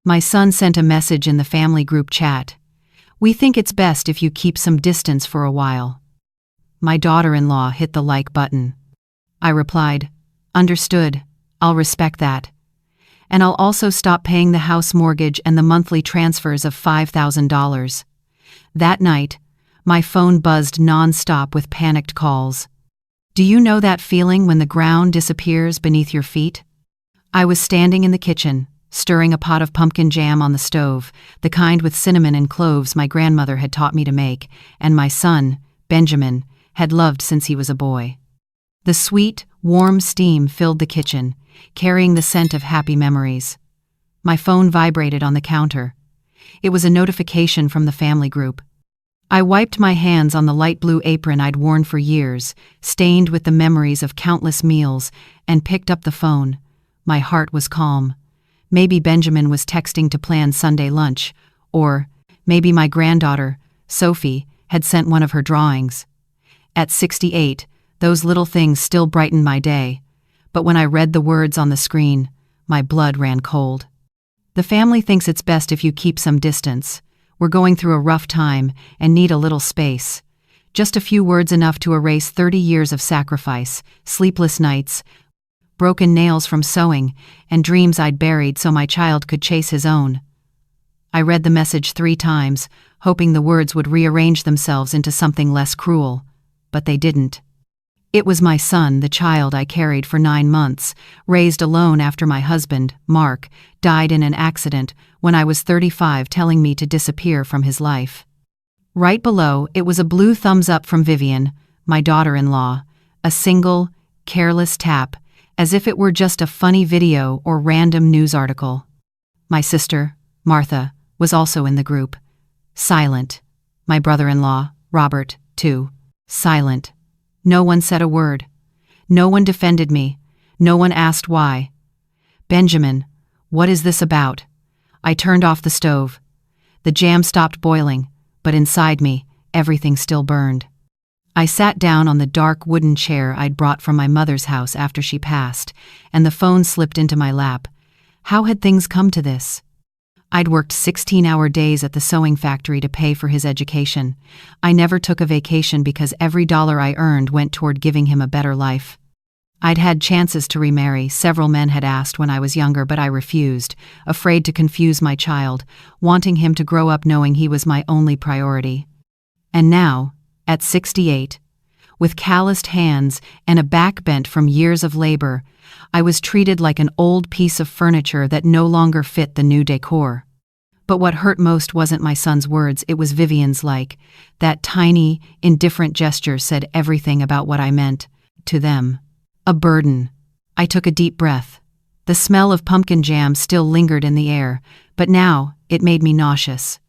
My son sent a message in the family group chat. "We think it's best if you keep some distance for a while." My daughter-in-law hit the like button. I replied, "Understood, I'll respect that. And I'll also stop paying the house mortgage and the monthly transfers of $5,000. That night, my phone buzzed non-stop with panicked calls. Do you know that feeling when the ground disappears beneath your feet? I was standing in the kitchen, stirring a pot of pumpkin jam on the stove, the kind with cinnamon and cloves my grandmother had taught me to make, and my son, Benjamin, had loved since he was a boy. The sweet, warm steam filled the kitchen, carrying the scent of happy memories. My phone vibrated on the counter. It was a notification from the family group. I wiped my hands on the light blue apron I'd worn for years, stained with the memories of countless meals, and picked up the phone. My heart was calm. Maybe Benjamin was texting to plan Sunday lunch, or maybe my granddaughter, Sophie, had sent one of her drawings. At 68, those little things still brightened my day, but when I read the words on the screen, my blood ran cold. The family thinks it's best if you keep some distance. We're going through a rough time and need a little space. Just a few words enough to erase 30 years of sacrifice, sleepless nights, broken nails from sewing, and dreams I'd buried so my child could chase his own. I read the message 3 times, hoping the words would rearrange themselves into something less cruel, but they didn't. It was my son, the child I carried for 9 months, raised alone after my husband, Mark, died in an accident when I was 35, telling me to disappear from his life. Right below, it was a blue thumbs up from Vivian, my daughter-in-law, a single, careless tap, as if it were just a funny video or random news article. My sister, Martha, was also in the group. Silent. My brother-in-law, Robert, too. Silent. No one said a word. No one defended me. No one asked why. "Benjamin, what is this about?" I turned off the stove. The jam stopped boiling, but inside me, everything still burned. I sat down on the dark wooden chair I'd brought from my mother's house after she passed, and the phone slipped into my lap. How had things come to this? I'd worked 16-hour days at the sewing factory to pay for his education. I never took a vacation because every dollar I earned went toward giving him a better life. I'd had chances to remarry. Several men had asked when I was younger, but I refused, afraid to confuse my child, wanting him to grow up knowing he was my only priority. And now, at 68, with calloused hands and a back bent from years of labor, I was treated like an old piece of furniture that no longer fit the new decor. But what hurt most wasn't my son's words, it was Vivian's. That tiny, indifferent gesture said everything about what I meant to them. A burden. I took a deep breath. The smell of pumpkin jam still lingered in the air, but now it made me nauseous.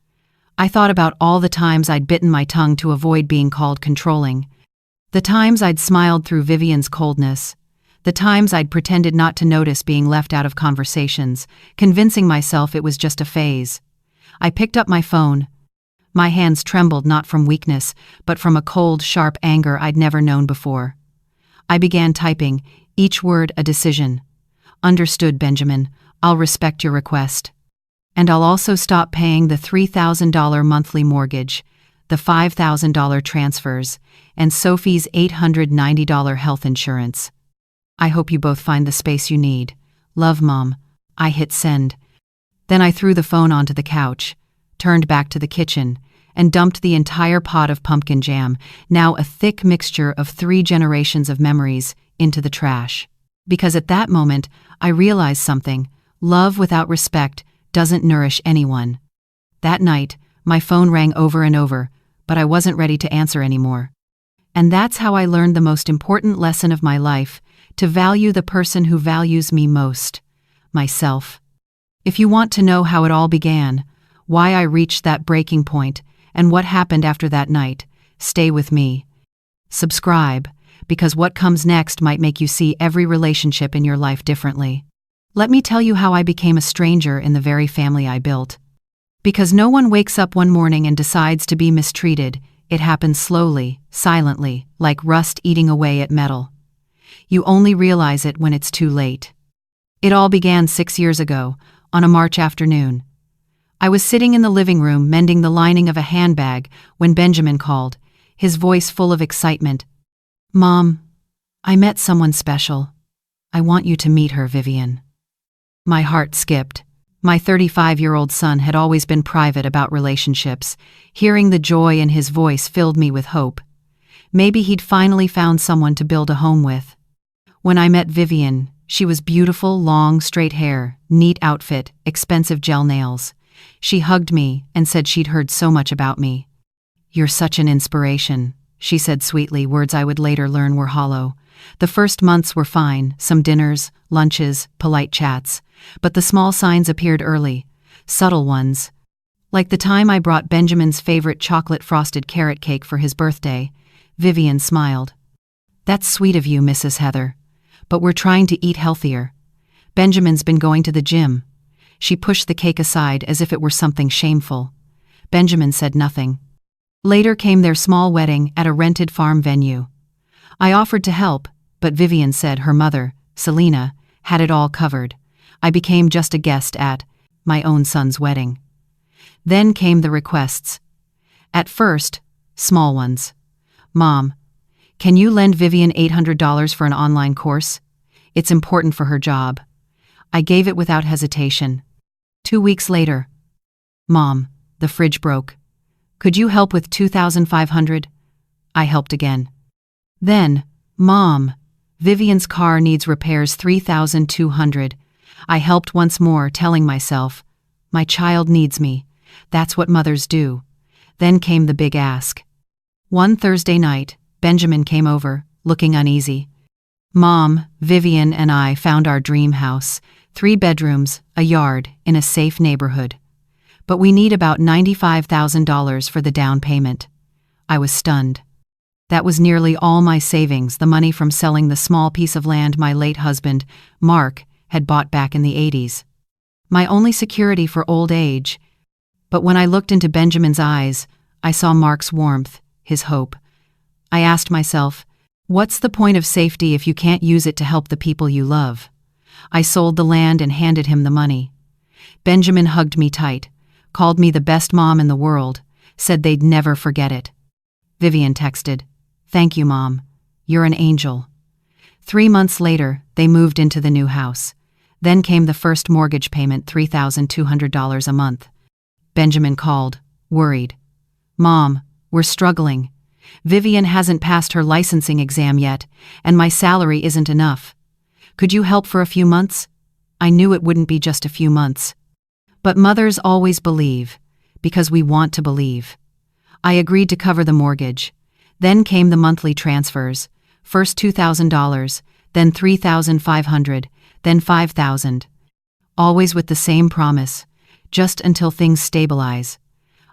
I thought about all the times I'd bitten my tongue to avoid being called controlling. The times I'd smiled through Vivian's coldness. The times I'd pretended not to notice being left out of conversations, convincing myself it was just a phase. I picked up my phone. My hands trembled not from weakness, but from a cold, sharp anger I'd never known before. I began typing, each word a decision. "Understood, Benjamin. I'll respect your request. And I'll also stop paying the $3,000 monthly mortgage, the $5,000 transfers, and Sophie's $890 health insurance. I hope you both find the space you need. Love, Mom." I hit send. Then I threw the phone onto the couch, turned back to the kitchen, and dumped the entire pot of pumpkin jam, now a thick mixture of 3 generations of memories, into the trash. Because at that moment, I realized something. Love without respect doesn't nourish anyone. That night, my phone rang over and over, but I wasn't ready to answer anymore. And that's how I learned the most important lesson of my life, to value the person who values me most, myself. If you want to know how it all began, why I reached that breaking point, and what happened after that night, stay with me. Subscribe, because what comes next might make you see every relationship in your life differently. Let me tell you how I became a stranger in the very family I built. Because no one wakes up one morning and decides to be mistreated, it happens slowly, silently, like rust eating away at metal. You only realize it when it's too late. It all began 6 years ago, on a March afternoon. I was sitting in the living room mending the lining of a handbag when Benjamin called, his voice full of excitement. "Mom, I met someone special. I want you to meet her, Vivian." My heart skipped. My 35-year-old son had always been private about relationships. Hearing the joy in his voice filled me with hope. Maybe he'd finally found someone to build a home with. When I met Vivian, she was beautiful, long, straight hair, neat outfit, expensive gel nails. She hugged me and said she'd heard so much about me. "You're such an inspiration," she said sweetly, words I would later learn were hollow. The first months were fine, some dinners, lunches, polite chats. But the small signs appeared early, subtle ones. Like the time I brought Benjamin's favorite chocolate-frosted carrot cake for his birthday. Vivian smiled. "That's sweet of you, Mrs. Heather. But we're trying to eat healthier. Benjamin's been going to the gym." She pushed the cake aside as if it were something shameful. Benjamin said nothing. Later came their small wedding at a rented farm venue. I offered to help, but Vivian said her mother, Selena, had it all covered. I became just a guest at my own son's wedding. Then came the requests. At first, small ones. "Mom, can you lend Vivian $800 for an online course? It's important for her job." I gave it without hesitation. 2 weeks later. "Mom, the fridge broke. Could you help with $2,500? I helped again. Then, "Mom, Vivian's car needs repairs, $3,200. I helped once more, telling myself, my child needs me. That's what mothers do. Then came the big ask. One Thursday night, Benjamin came over, looking uneasy. "Mom, Vivian and I found our dream house, 3 bedrooms, a yard, in a safe neighborhood. But we need about $95,000 for the down payment." I was stunned. That was nearly all my savings, the money from selling the small piece of land my late husband, Mark, had bought back in the 80s. My only security for old age. But when I looked into Benjamin's eyes, I saw Mark's warmth, his hope. I asked myself, what's the point of safety if you can't use it to help the people you love? I sold the land and handed him the money. Benjamin hugged me tight, called me the best mom in the world, said they'd never forget it. Vivian texted, "Thank you, Mom. You're an angel." 3 months later, they moved into the new house. Then came the first mortgage payment, $3,200 a month. Benjamin called, worried. "Mom, we're struggling. Vivian hasn't passed her licensing exam yet, and my salary isn't enough. Could you help for a few months?" I knew it wouldn't be just a few months. But mothers always believe, because we want to believe. I agreed to cover the mortgage. Then came the monthly transfers, first $2,000, then $3,500, then $5,000. Always with the same promise, just until things stabilize.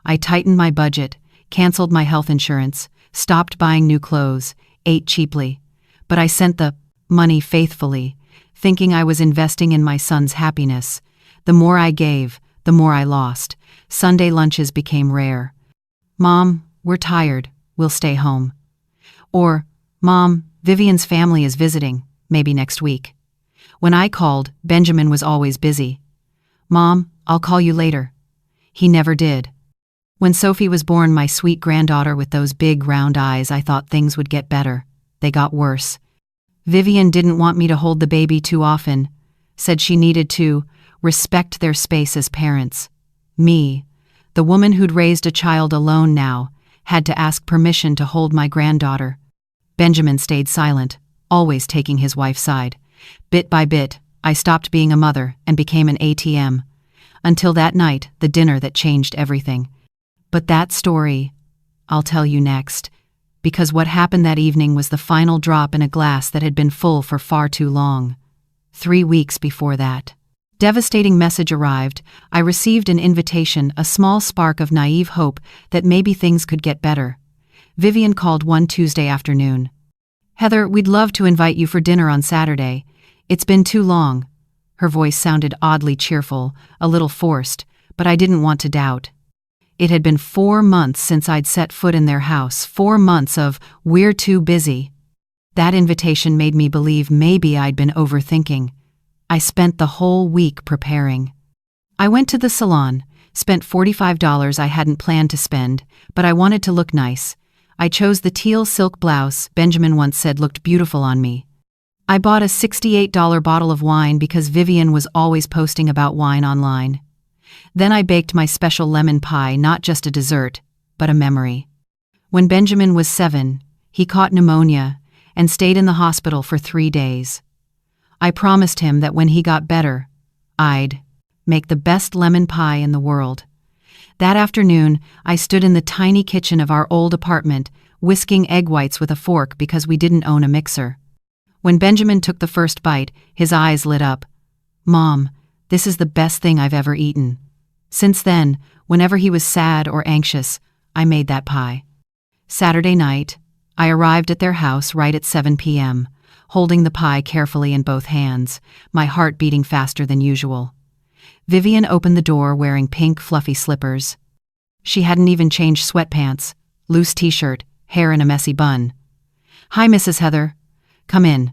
I tightened my budget, canceled my health insurance, stopped buying new clothes, ate cheaply. But I sent the money faithfully, thinking I was investing in my son's happiness. The more I gave, the more I lost. Sunday lunches became rare. "Mom, we're tired. We'll stay home." Or, "Mom, Vivian's family is visiting, maybe next week." When I called, Benjamin was always busy. "Mom, I'll call you later." He never did. When Sophie was born, my sweet granddaughter with those big round eyes, I thought things would get better. They got worse. Vivian didn't want me to hold the baby too often, said she needed to respect their space as parents. Me, the woman who'd raised a child alone now, had to ask permission to hold my granddaughter. Benjamin stayed silent, always taking his wife's side. Bit by bit, I stopped being a mother and became an ATM. Until that night, the dinner that changed everything. But that story, I'll tell you next, because what happened that evening was the final drop in a glass that had been full for far too long. 3 weeks before that, devastating message arrived. I received an invitation, a small spark of naive hope that maybe things could get better. Vivian called one Tuesday afternoon. "Heather, we'd love to invite you for dinner on Saturday. It's been too long." Her voice sounded oddly cheerful, a little forced, but I didn't want to doubt. It had been 4 months since I'd set foot in their house, 4 months of "we're too busy." That invitation made me believe maybe I'd been overthinking. I spent the whole week preparing. I went to the salon, spent $45 I hadn't planned to spend, but I wanted to look nice. I chose the teal silk blouse Benjamin once said looked beautiful on me. I bought a $68 bottle of wine because Vivian was always posting about wine online. Then I baked my special lemon pie, not just a dessert, but a memory. When Benjamin was 7, he caught pneumonia and stayed in the hospital for 3 days. I promised him that when he got better, I'd make the best lemon pie in the world. That afternoon, I stood in the tiny kitchen of our old apartment, whisking egg whites with a fork because we didn't own a mixer. When Benjamin took the first bite, his eyes lit up. "Mom, this is the best thing I've ever eaten." Since then, whenever he was sad or anxious, I made that pie. Saturday night, I arrived at their house right at 7 p.m., holding the pie carefully in both hands, my heart beating faster than usual. Vivian opened the door wearing pink, fluffy slippers. She hadn't even changed sweatpants, loose t-shirt, hair in a messy bun. "Hi, Mrs. Heather. Come in."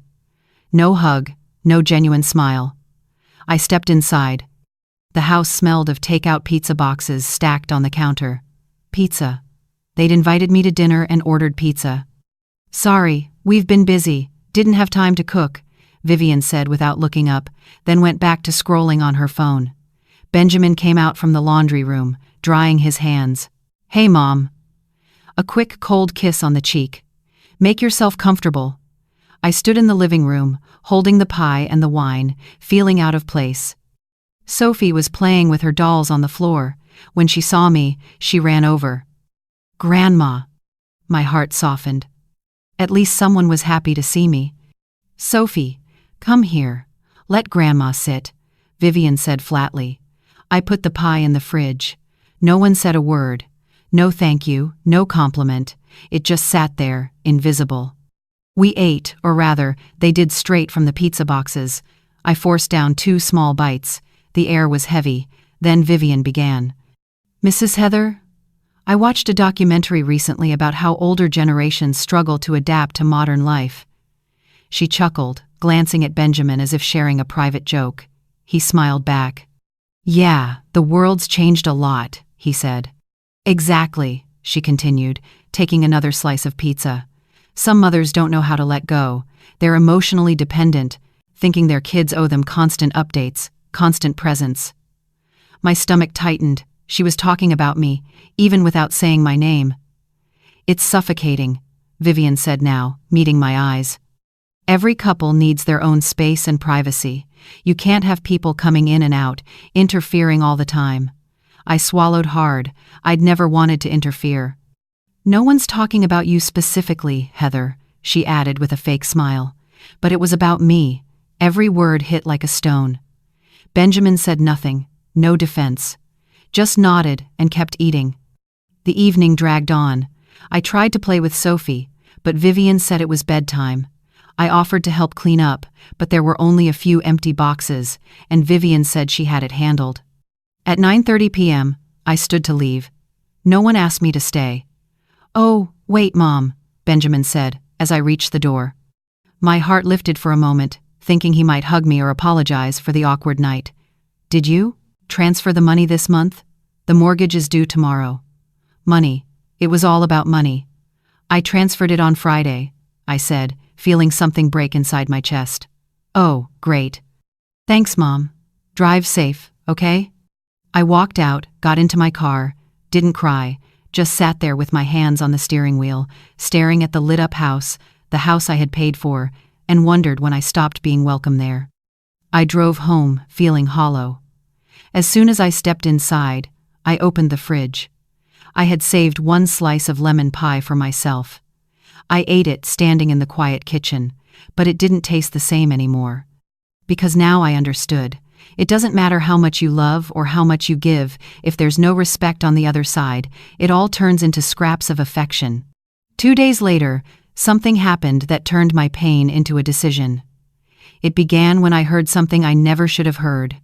No hug, no genuine smile. I stepped inside. The house smelled of takeout pizza boxes stacked on the counter. Pizza. They'd invited me to dinner and ordered pizza. "Sorry, we've been busy, didn't have time to cook," Vivian said without looking up, then went back to scrolling on her phone. Benjamin came out from the laundry room, drying his hands. "Hey, Mom." A quick, cold kiss on the cheek. "Make yourself comfortable." I stood in the living room, holding the pie and the wine, feeling out of place. Sophie was playing with her dolls on the floor. When she saw me, she ran over. "Grandma." My heart softened. At least someone was happy to see me. "Sophie, come here. Let Grandma sit," Vivian said flatly. I put the pie in the fridge. No one said a word. No thank you, no compliment. It just sat there, invisible. We ate, or rather, they did straight from the pizza boxes. I forced down 2 small bites. The air was heavy. Then Vivian began. "Mrs. Heather, I watched a documentary recently about how older generations struggle to adapt to modern life." She chuckled, glancing at Benjamin as if sharing a private joke. He smiled back. "Yeah, the world's changed a lot," he said. "Exactly," she continued, taking another slice of pizza. "Some mothers don't know how to let go. They're emotionally dependent, thinking their kids owe them constant updates, constant presence." My stomach tightened. She was talking about me, even without saying my name. "It's suffocating," Vivian said now, meeting my eyes. "Every couple needs their own space and privacy. You can't have people coming in and out, interfering all the time." I swallowed hard. I'd never wanted to interfere. "No one's talking about you specifically, Heather," she added with a fake smile. "But it was about me." Every word hit like a stone. Benjamin said nothing, no defense. Just nodded and kept eating. The evening dragged on. I tried to play with Sophie, but Vivian said it was bedtime. I offered to help clean up, but there were only a few empty boxes, and Vivian said she had it handled. At 9:30 p.m., I stood to leave. No one asked me to stay. "Oh, wait, Mom," Benjamin said, as I reached the door. My heart lifted for a moment, thinking he might hug me or apologize for the awkward night. "Did you transfer the money this month? The mortgage is due tomorrow." Money. It was all about money. "I transferred it on Friday," I said, feeling something break inside my chest. "Oh, great. Thanks, Mom. Drive safe, okay?" I walked out, got into my car, didn't cry, just sat there with my hands on the steering wheel, staring at the lit-up house, the house I had paid for, and wondered when I stopped being welcome there. I drove home, feeling hollow. As soon as I stepped inside, I opened the fridge. I had saved 1 slice of lemon pie for myself. I ate it standing in the quiet kitchen, but it didn't taste the same anymore. Because now I understood. It doesn't matter how much you love or how much you give, if there's no respect on the other side, it all turns into scraps of affection. 2 days later, something happened that turned my pain into a decision. It began when I heard something I never should have heard.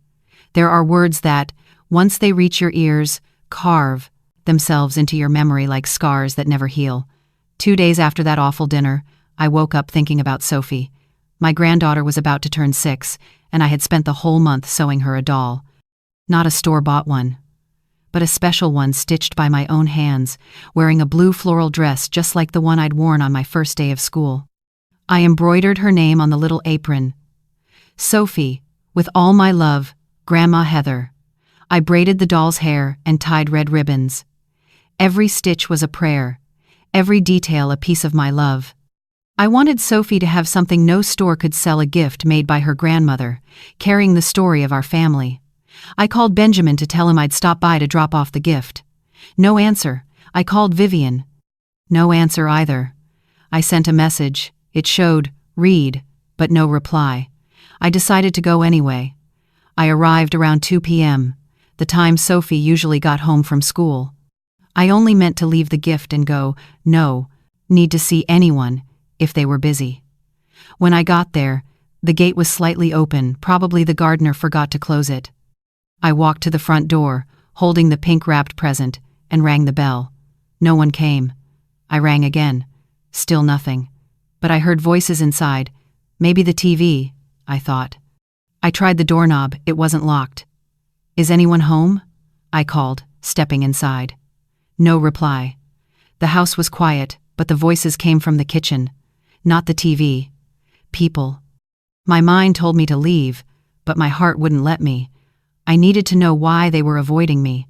There are words that, once they reach your ears, carve themselves into your memory like scars that never heal. 2 days after that awful dinner, I woke up thinking about Sophie. My granddaughter was about to turn 6, and I had spent the whole month sewing her a doll. Not a store-bought one, but a special one stitched by my own hands, wearing a blue floral dress just like the one I'd worn on my first day of school. I embroidered her name on the little apron. Sophie, with all my love, Grandma Heather. I braided the doll's hair and tied red ribbons. Every stitch was a prayer, every detail a piece of my love. I wanted Sophie to have something no store could sell, a gift made by her grandmother, carrying the story of our family. I called Benjamin to tell him I'd stop by to drop off the gift. No answer. I called Vivian. No answer either. I sent a message. It showed, read, but no reply. I decided to go anyway. I arrived around 2 p.m., the time Sophie usually got home from school. I only meant to leave the gift and go, no, need to see anyone, if they were busy. When I got there, the gate was slightly open, probably the gardener forgot to close it. I walked to the front door, holding the pink-wrapped present, and rang the bell. No one came. I rang again. Still nothing. But I heard voices inside. Maybe the TV, I thought. I tried the doorknob, it wasn't locked. Is anyone home? I called, stepping inside. No reply. The house was quiet, but the voices came from the kitchen. Not the TV. People. My mind told me to leave, but my heart wouldn't let me. I needed to know why they were avoiding me.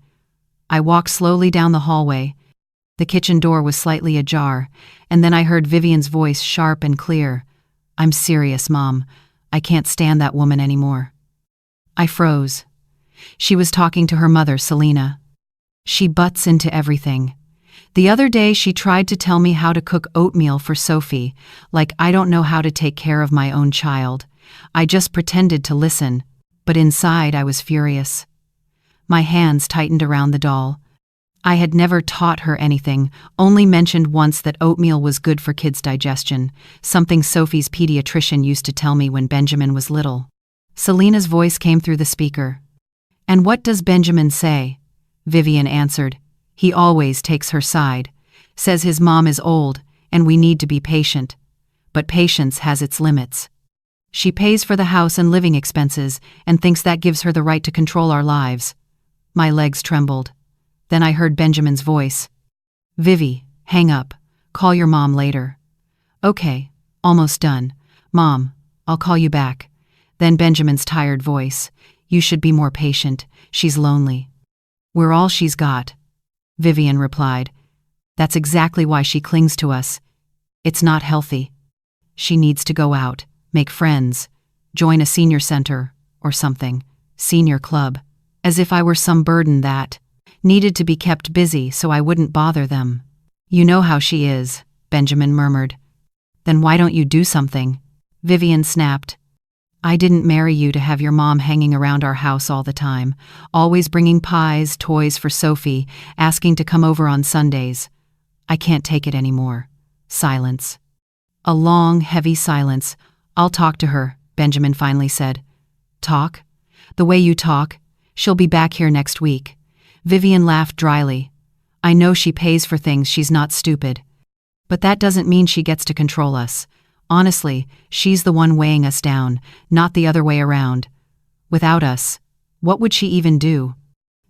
I walked slowly down the hallway. The kitchen door was slightly ajar, and then I heard Vivian's voice, sharp and clear. I'm serious, Mom. I can't stand that woman anymore. I froze. She was talking to her mother, Selena. She butts into everything. The other day she tried to tell me how to cook oatmeal for Sophie, like I don't know how to take care of my own child. I just pretended to listen, but inside I was furious. My hands tightened around the doll. I had never taught her anything, only mentioned once that oatmeal was good for kids' digestion, something Sophie's pediatrician used to tell me when Benjamin was little. Selena's voice came through the speaker. And what does Benjamin say? Vivian answered. He always takes her side, says his mom is old and we need to be patient. But patience has its limits. She pays for the house and living expenses and thinks that gives her the right to control our lives. My legs trembled. Then I heard Benjamin's voice. Vivi, hang up. Call your mom later. Okay, almost done. Mom, I'll call you back. Then Benjamin's tired voice. You should be more patient. She's lonely. We're all she's got. Vivian replied. That's exactly why she clings to us. It's not healthy. She needs to go out, make friends, join a senior center, or something. Senior club. As if I were some burden that needed to be kept busy so I wouldn't bother them. You know how she is, Benjamin murmured. Then why don't you do something? Vivian snapped. I didn't marry you to have your mom hanging around our house all the time, always bringing pies, toys for Sophie, asking to come over on Sundays. I can't take it anymore. Silence. A long, heavy silence. I'll talk to her, Benjamin finally said. Talk? The way you talk? She'll be back here next week. Vivian laughed dryly. I know she pays for things, she's not stupid. But that doesn't mean she gets to control us. Honestly, she's the one weighing us down, not the other way around. Without us, what would she even do?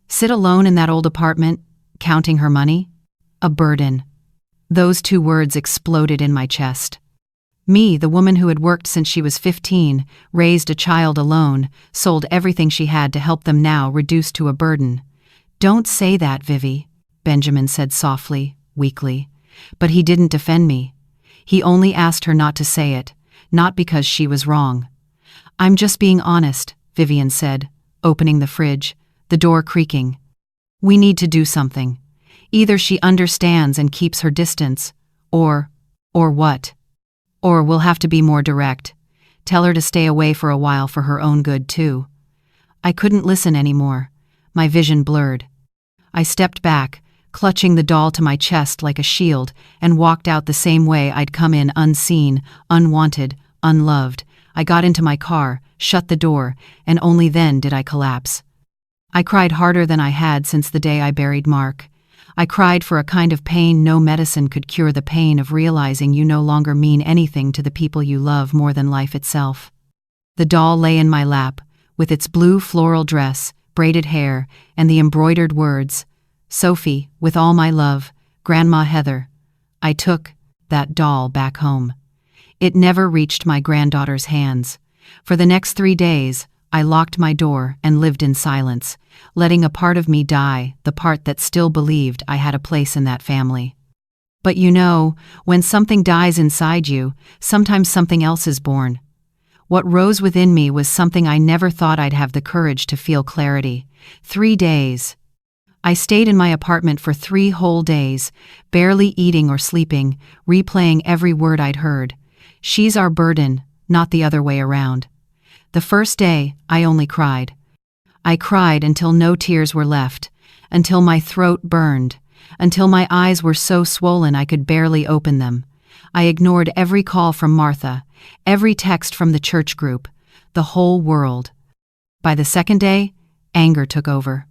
Sit alone in that old apartment, counting her money? A burden. Those two words exploded in my chest. Me, the woman who had worked since she was 15, raised a child alone, sold everything she had to help them, now reduced to a burden. Don't say that, Vivi, Benjamin said softly, weakly. But he didn't defend me. He only asked her not to say it, not because she was wrong. I'm just being honest, Vivian said, opening the fridge, the door creaking. We need to do something. Either she understands and keeps her distance, or what? Or we'll have to be more direct. Tell her to stay away for a while for her own good, too. I couldn't listen anymore. My vision blurred. I stepped back, clutching the doll to my chest like a shield, and walked out the same way I'd come in, unseen, unwanted, unloved. I got into my car, shut the door, and only then did I collapse. I cried harder than I had since the day I buried Mark. I cried for a kind of pain no medicine could cure, the pain of realizing you no longer mean anything to the people you love more than life itself. The doll lay in my lap, with its blue floral dress, braided hair, and the embroidered words, "Sophie, with all my love, Grandma Heather." I took that doll back home. It never reached my granddaughter's hands. For the next 3 days, I locked my door and lived in silence, letting a part of me die, the part that still believed I had a place in that family. But you know, when something dies inside you, sometimes something else is born. What rose within me was something I never thought I'd have the courage to feel clarity. 3 days. I stayed in my apartment for 3 whole days, barely eating or sleeping, replaying every word I'd heard. She's our burden, not the other way around. The first day, I only cried. I cried until no tears were left, until my throat burned, until my eyes were so swollen I could barely open them. I ignored every call from Martha, every text from the church group, the whole world. By the second day, anger took over.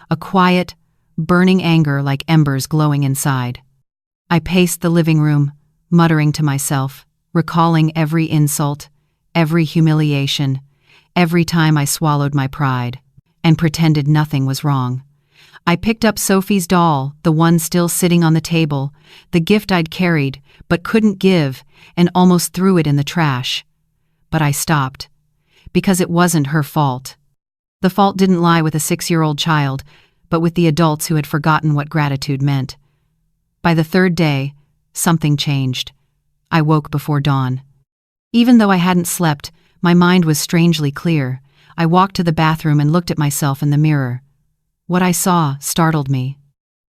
A quiet, burning anger like embers glowing inside. I paced the living room, muttering to myself, recalling every insult, every humiliation, every time I swallowed my pride, and pretended nothing was wrong. I picked up Sophie's doll, the one still sitting on the table, the gift I'd carried but couldn't give, and almost threw it in the trash. But I stopped, because it wasn't her fault. The fault didn't lie with a 6-year-old child, but with the adults who had forgotten what gratitude meant. By the 3rd day, something changed. I woke before dawn. Even though I hadn't slept, my mind was strangely clear. I walked to the bathroom and looked at myself in the mirror. What I saw startled me.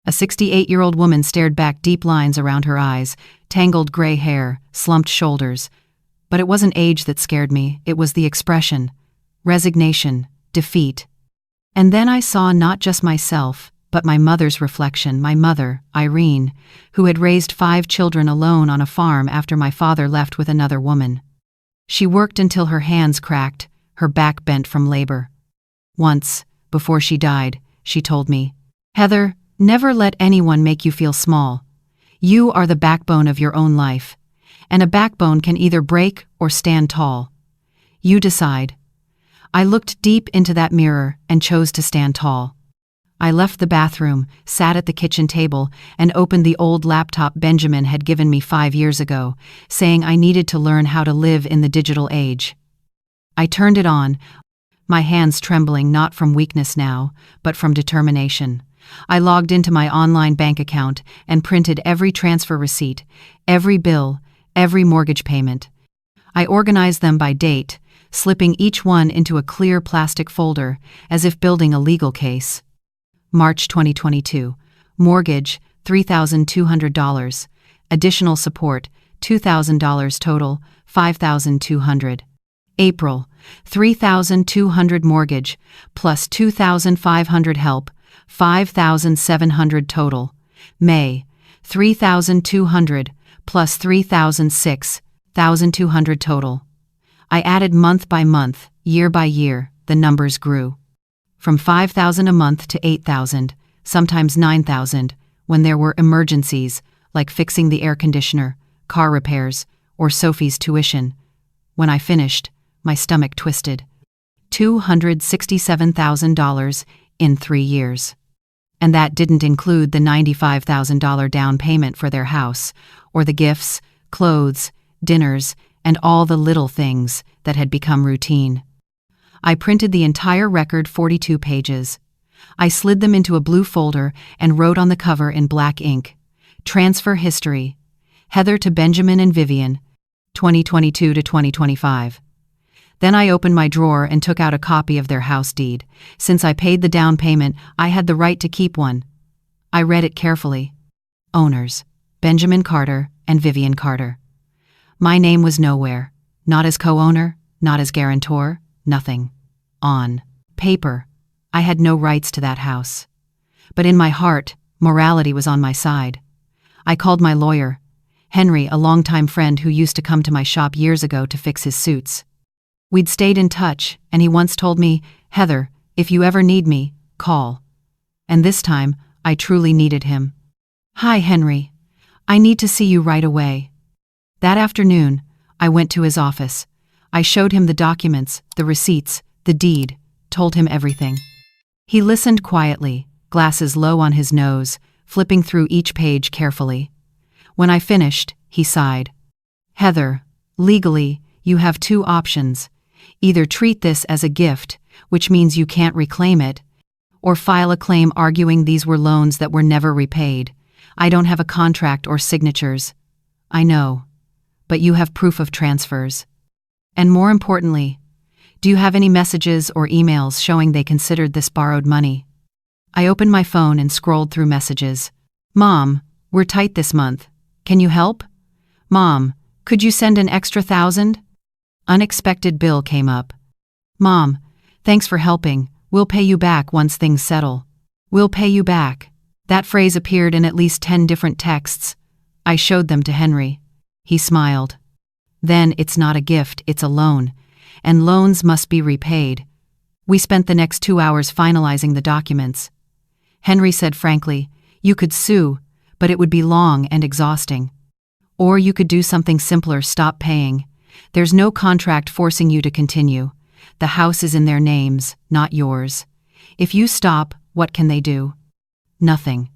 A 68-year-old woman stared back, deep lines around her eyes, tangled gray hair, slumped shoulders. But it wasn't age that scared me, it was the expression. Resignation, defeat. And then I saw not just myself, but my mother's reflection, my mother, Irene, who had raised 5 children alone on a farm after my father left with another woman. She worked until her hands cracked, her back bent from labor. Once, before she died, she told me, "Heather, never let anyone make you feel small. You are the backbone of your own life, and a backbone can either break or stand tall. You decide." I looked deep into that mirror and chose to stand tall. I left the bathroom, sat at the kitchen table, and opened the old laptop Benjamin had given me 5 years ago, saying I needed to learn how to live in the digital age. I turned it on, my hands trembling not from weakness now, but from determination. I logged into my online bank account and printed every transfer receipt, every bill, every mortgage payment. I organized them by date, slipping each one into a clear plastic folder, as if building a legal case. March 2022. Mortgage, $3,200. Additional support, $2,000 total, $5,200. April, $3,200 mortgage, plus $2,500 help, $5,700 total. May, $3,200, plus $3,600, $1,200 total. I added month by month, year by year, the numbers grew. From $5,000 a month to $8,000, sometimes $9,000, when there were emergencies, like fixing the air conditioner, car repairs, or Sophie's tuition. When I finished, my stomach twisted. $267,000 in 3 years. And that didn't include the $95,000 down payment for their house, or the gifts, clothes, dinners, and all the little things that had become routine. I printed the entire record, 42 pages. I slid them into a blue folder and wrote on the cover in black ink, "Transfer history. Heather to Benjamin and Vivian, 2022 to 2025. Then I opened my drawer and took out a copy of their house deed. Since I paid the down payment, I had the right to keep one. I read it carefully. Owners, Benjamin Carter and Vivian Carter. My name was nowhere, not as co-owner, not as guarantor, nothing. On paper, I had no rights to that house. But in my heart, morality was on my side. I called my lawyer, Henry, a longtime friend who used to come to my shop years ago to fix his suits. We'd stayed in touch, and he once told me, "Heather, if you ever need me, call." And this time, I truly needed him. "Hi, Henry. I need to see you right away." That afternoon, I went to his office. I showed him the documents, the receipts, the deed, told him everything. He listened quietly, glasses low on his nose, flipping through each page carefully. When I finished, he sighed. "Heather, legally, you have two options. Either treat this as a gift, which means you can't reclaim it, or file a claim arguing these were loans that were never repaid. I don't have a contract or signatures." "I know. But you have proof of transfers. And more importantly, do you have any messages or emails showing they considered this borrowed money?" I opened my phone and scrolled through messages. "Mom, we're tight this month. Can you help? Mom, could you send an extra 1,000? Unexpected bill came up. "Mom, thanks for helping. We'll pay you back once things settle." "We'll pay you back." That phrase appeared in at least 10 different texts. I showed them to Henry. He smiled. "Then it's not a gift, it's a loan. And loans must be repaid." We spent the next 2 hours finalizing the documents. Henry said frankly, "You could sue, but it would be long and exhausting. Or you could do something simpler, stop paying. There's no contract forcing you to continue. The house is in their names, not yours. If you stop, what can they do? Nothing.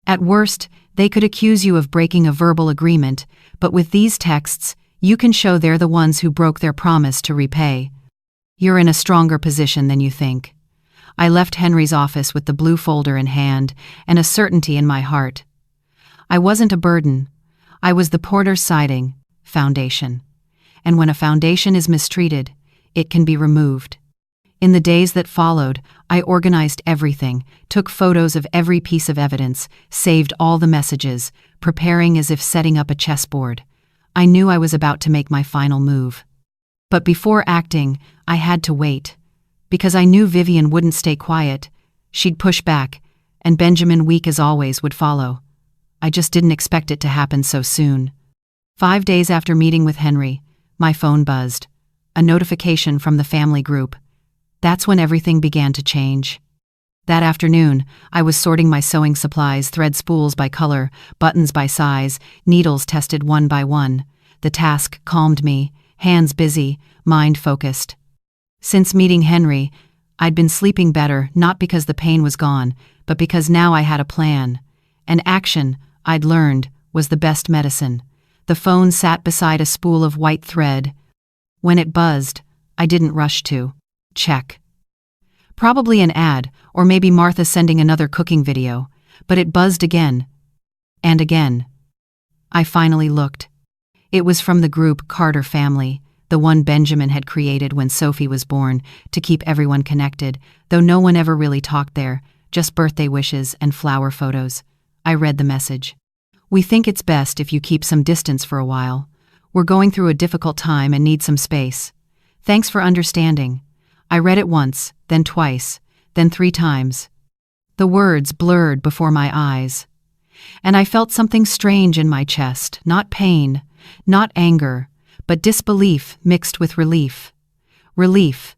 At worst, they could accuse you of breaking a verbal agreement, but with these texts, you can show they're the ones who broke their promise to repay. You're in a stronger position than you think." I left Henry's office with the blue folder in hand and a certainty in my heart. I wasn't a burden. I was the porter's siding, foundation. And when a foundation is mistreated, it can be removed. In the days that followed, I organized everything, took photos of every piece of evidence, saved all the messages, preparing as if setting up a chessboard. I knew I was about to make my final move. But before acting, I had to wait. Because I knew Vivian wouldn't stay quiet. She'd push back, and Benjamin, weak as always, would follow. I just didn't expect it to happen so soon. 5 days after meeting with Henry, my phone buzzed. A notification from the family group. That's when everything began to change. That afternoon, I was sorting my sewing supplies, thread spools by color, buttons by size, needles tested one by one. The task calmed me, hands busy, mind focused. Since meeting Henry, I'd been sleeping better, not because the pain was gone, but because now I had a plan. And action, I'd learned, was the best medicine. The phone sat beside a spool of white thread. When it buzzed, I didn't rush to check. Probably an ad, or maybe Martha sending another cooking video, but it buzzed again. And again. I finally looked. It was from the group Carter Family, the one Benjamin had created when Sophie was born, to keep everyone connected, though no one ever really talked there, just birthday wishes and flower photos. I read the message. "We think it's best if you keep some distance for a while. We're going through a difficult time and need some space. Thanks for understanding." I read it once, then twice, then 3 times. The words blurred before my eyes. And I felt something strange in my chest, not pain, not anger, but disbelief mixed with relief. Relief,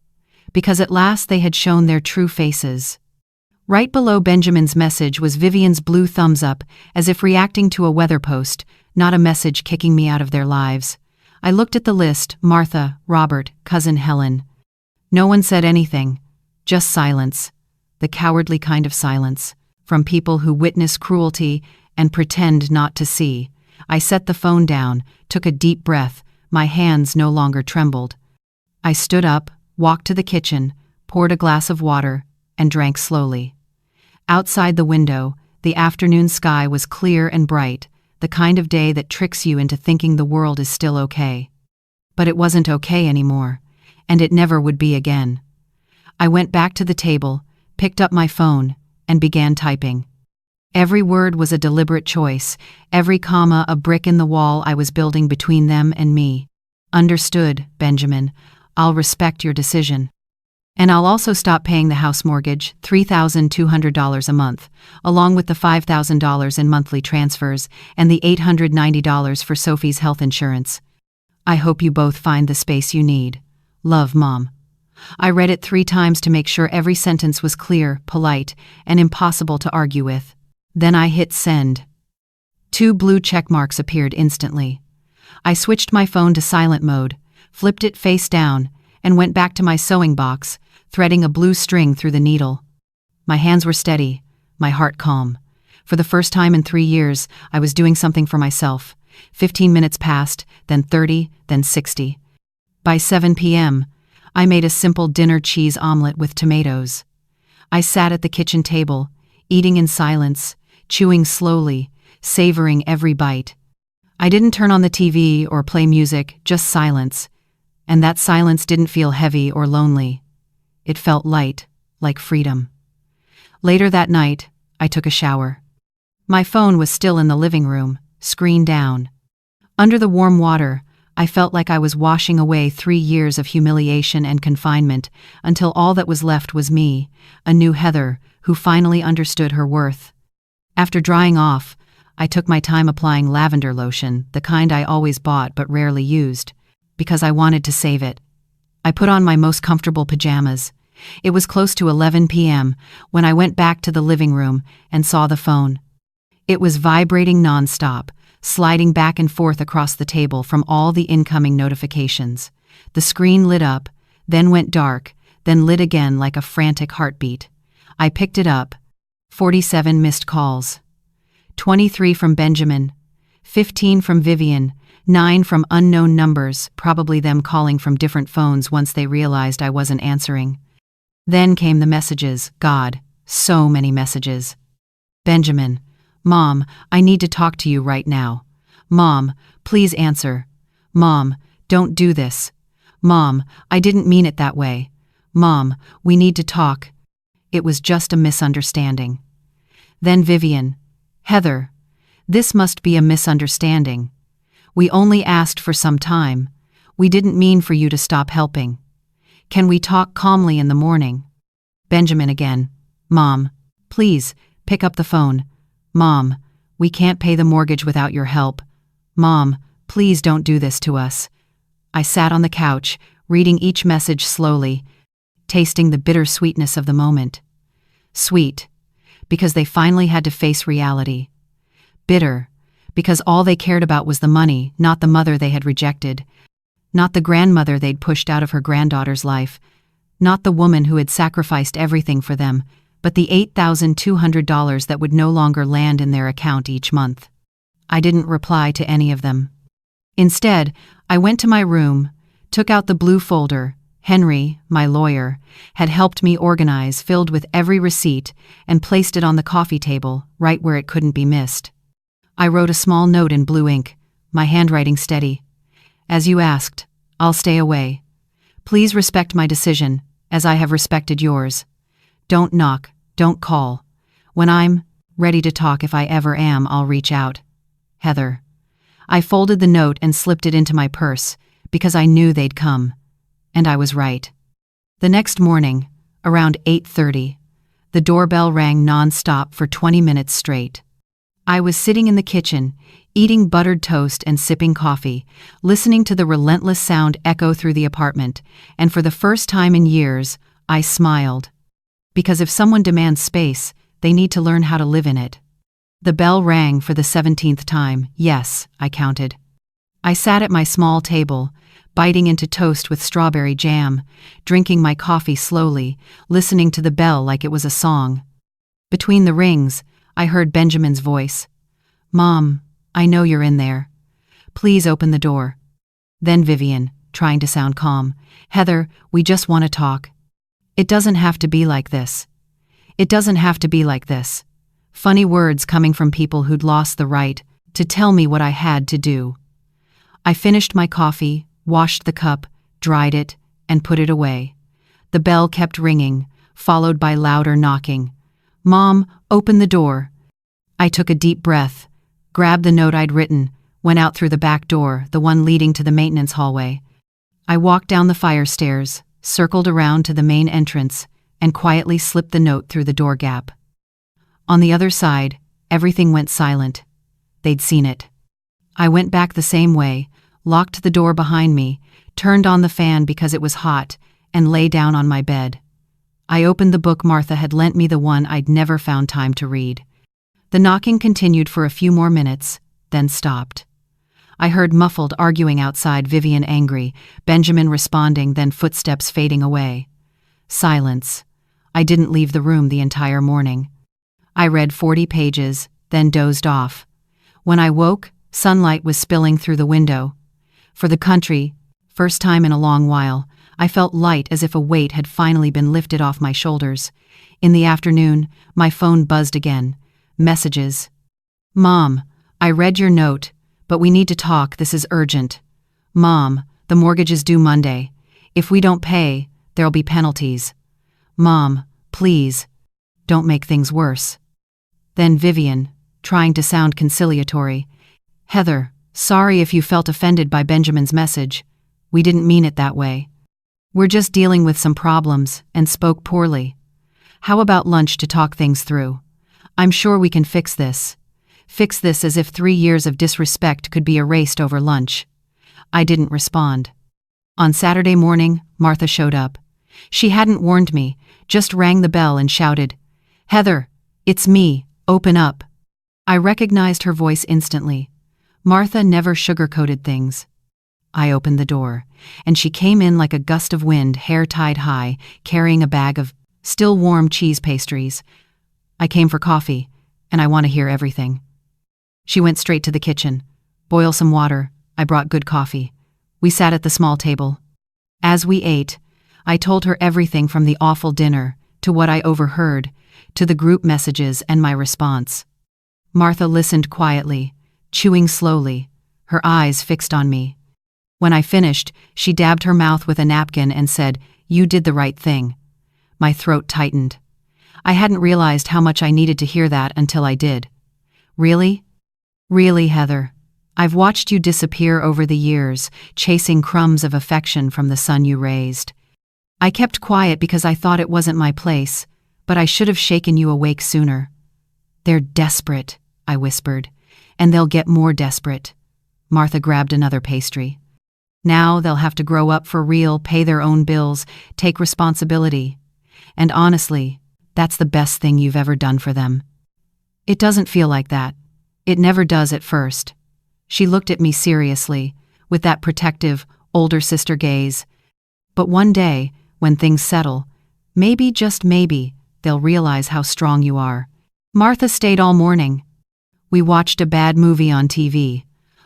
because at last they had shown their true faces. Right below Benjamin's message was Vivian's blue thumbs up, as if reacting to a weather post, not a message kicking me out of their lives. I looked at the list: Martha, Robert, cousin Helen. No one said anything, just silence, the cowardly kind of silence, from people who witness cruelty and pretend not to see. I set the phone down, took a deep breath, my hands no longer trembled. I stood up, walked to the kitchen, poured a glass of water, and drank slowly. Outside the window, the afternoon sky was clear and bright, the kind of day that tricks you into thinking the world is still okay. But it wasn't okay anymore. And it never would be again. I went back to the table, picked up my phone, and began typing. Every word was a deliberate choice, every comma a brick in the wall I was building between them and me. "Understood, Benjamin. I'll respect your decision. And I'll also stop paying the house mortgage, $3,200 a month, along with the $5,000 in monthly transfers and the $890 for Sophie's health insurance. I hope you both find the space you need. Love, Mom." I read it 3 times to make sure every sentence was clear, polite, and impossible to argue with. Then I hit send. 2 blue check marks appeared instantly. I switched my phone to silent mode, flipped it face down, and went back to my sewing box, threading a blue string through the needle. My hands were steady, my heart calm. For the first time in 3 years, I was doing something for myself. 15 minutes passed, then 30, then 60. By 7 p.m., I made a simple dinner cheese omelet with tomatoes. I sat at the kitchen table, eating in silence, chewing slowly, savoring every bite. I didn't turn on the TV or play music, just silence. And that silence didn't feel heavy or lonely. It felt light, like freedom. Later that night, I took a shower. My phone was still in the living room, screen down. Under the warm water, I felt like I was washing away 3 years of humiliation and confinement until all that was left was me, a new Heather, who finally understood her worth. After drying off, I took my time applying lavender lotion, the kind I always bought but rarely used, because I wanted to save it. I put on my most comfortable pajamas. It was close to 11 p.m. when I went back to the living room and saw the phone. It was vibrating nonstop, sliding back and forth across the table from all the incoming notifications. The screen lit up, then went dark, then lit again like a frantic heartbeat. I picked it up. 47 missed calls. 23 from Benjamin. 15 from Vivian. 9 from unknown numbers, probably them calling from different phones once they realized I wasn't answering. Then came the messages. God, so many messages. Benjamin. Mom, I need to talk to you right now. Mom, please answer. Mom, don't do this. Mom, I didn't mean it that way. Mom, we need to talk. It was just a misunderstanding. Then Vivian. Heather, this must be a misunderstanding. We only asked for some time. We didn't mean for you to stop helping. Can we talk calmly in the morning? Benjamin again. Mom, please, pick up the phone. Mom, we can't pay the mortgage without your help. Mom, please don't do this to us. I sat on the couch, reading each message slowly, tasting the bitter sweetness of the moment. Sweet, because they finally had to face reality. Bitter, because all they cared about was the money, not the mother they had rejected, not the grandmother they'd pushed out of her granddaughter's life, not the woman who had sacrificed everything for them, but the $8,200 that would no longer land in their account each month. I didn't reply to any of them. Instead, I went to my room, took out the blue folder Henry, my lawyer, had helped me organize, filled with every receipt, and placed it on the coffee table, right where it couldn't be missed. I wrote a small note in blue ink, my handwriting steady. As you asked, I'll stay away. Please respect my decision, as I have respected yours. Don't knock, don't call. When I'm ready to talk, if I ever am, I'll reach out. Heather. I folded the note and slipped it into my purse, because I knew they'd come. And I was right. The next morning, around 8:30, the doorbell rang non-stop for 20 minutes straight. I was sitting in the kitchen, eating buttered toast and sipping coffee, listening to the relentless sound echo through the apartment, and for the first time in years, I smiled. Because if someone demands space, they need to learn how to live in it. The bell rang for the 17th time. Yes, I counted. I sat at my small table, biting into toast with strawberry jam, drinking my coffee slowly, listening to the bell like it was a song. Between the rings, I heard Benjamin's voice. Mom, I know you're in there. Please open the door. Then Vivian, trying to sound calm. Heather, we just want to talk. It doesn't have to be like this. It doesn't have to be like this. Funny words coming from people who'd lost the right to tell me what I had to do. I finished my coffee, washed the cup, dried it, and put it away. The bell kept ringing, followed by louder knocking. Mom, open the door. I took a deep breath, grabbed the note I'd written, went out through the back door, the one leading to the maintenance hallway. I walked down the fire stairs, circled around to the main entrance, and quietly slipped the note through the door gap. On the other side, everything went silent. They'd seen it. I went back the same way, locked the door behind me, turned on the fan because it was hot, and lay down on my bed. I opened the book Martha had lent me, the one I'd never found time to read. The knocking continued for a few more minutes, then stopped. I heard muffled arguing outside, Vivian angry, Benjamin responding, then footsteps fading away. Silence. I didn't leave the room the entire morning. I read 40 pages, then dozed off. When I woke, sunlight was spilling through the window. For the country, first time in a long while, I felt light as if a weight had finally been lifted off my shoulders. In the afternoon, my phone buzzed again. Messages. Mom, I read your note, but we need to talk, this is urgent. Mom, the mortgage is due Monday. If we don't pay, there'll be penalties. Mom, please, don't make things worse. Then Vivian, trying to sound conciliatory. Heather, sorry if you felt offended by Benjamin's message. We didn't mean it that way. We're just dealing with some problems and spoke poorly. How about lunch to talk things through? I'm sure we can fix this. Fix this as if 3 years of disrespect could be erased over lunch. I didn't respond. On Saturday morning, Martha showed up. She hadn't warned me, just rang the bell and shouted, Heather, it's me, open up. I recognized her voice instantly. Martha never sugarcoated things. I opened the door, and she came in like a gust of wind, hair tied high, carrying a bag of still warm cheese pastries. I came for coffee, and I want to hear everything. She went straight to the kitchen. Boil some water. I brought good coffee. We sat at the small table. As we ate, I told her everything from the awful dinner, to what I overheard, to the group messages and my response. Martha listened quietly, chewing slowly, her eyes fixed on me. When I finished, she dabbed her mouth with a napkin and said, You did the right thing. My throat tightened. I hadn't realized how much I needed to hear that until I did. Really? Really, Heather. I've watched you disappear over the years, chasing crumbs of affection from the son you raised. I kept quiet because I thought it wasn't my place, but I should have shaken you awake sooner. They're desperate, I whispered, and they'll get more desperate. Martha grabbed another pastry. Now they'll have to grow up for real, pay their own bills, take responsibility. And honestly, that's the best thing you've ever done for them. It doesn't feel like that. It never does at first. She looked at me seriously, with that protective, older sister gaze. But one day, when things settle, maybe, just maybe, they'll realize how strong you are. Martha stayed all morning. We watched a bad movie on TV,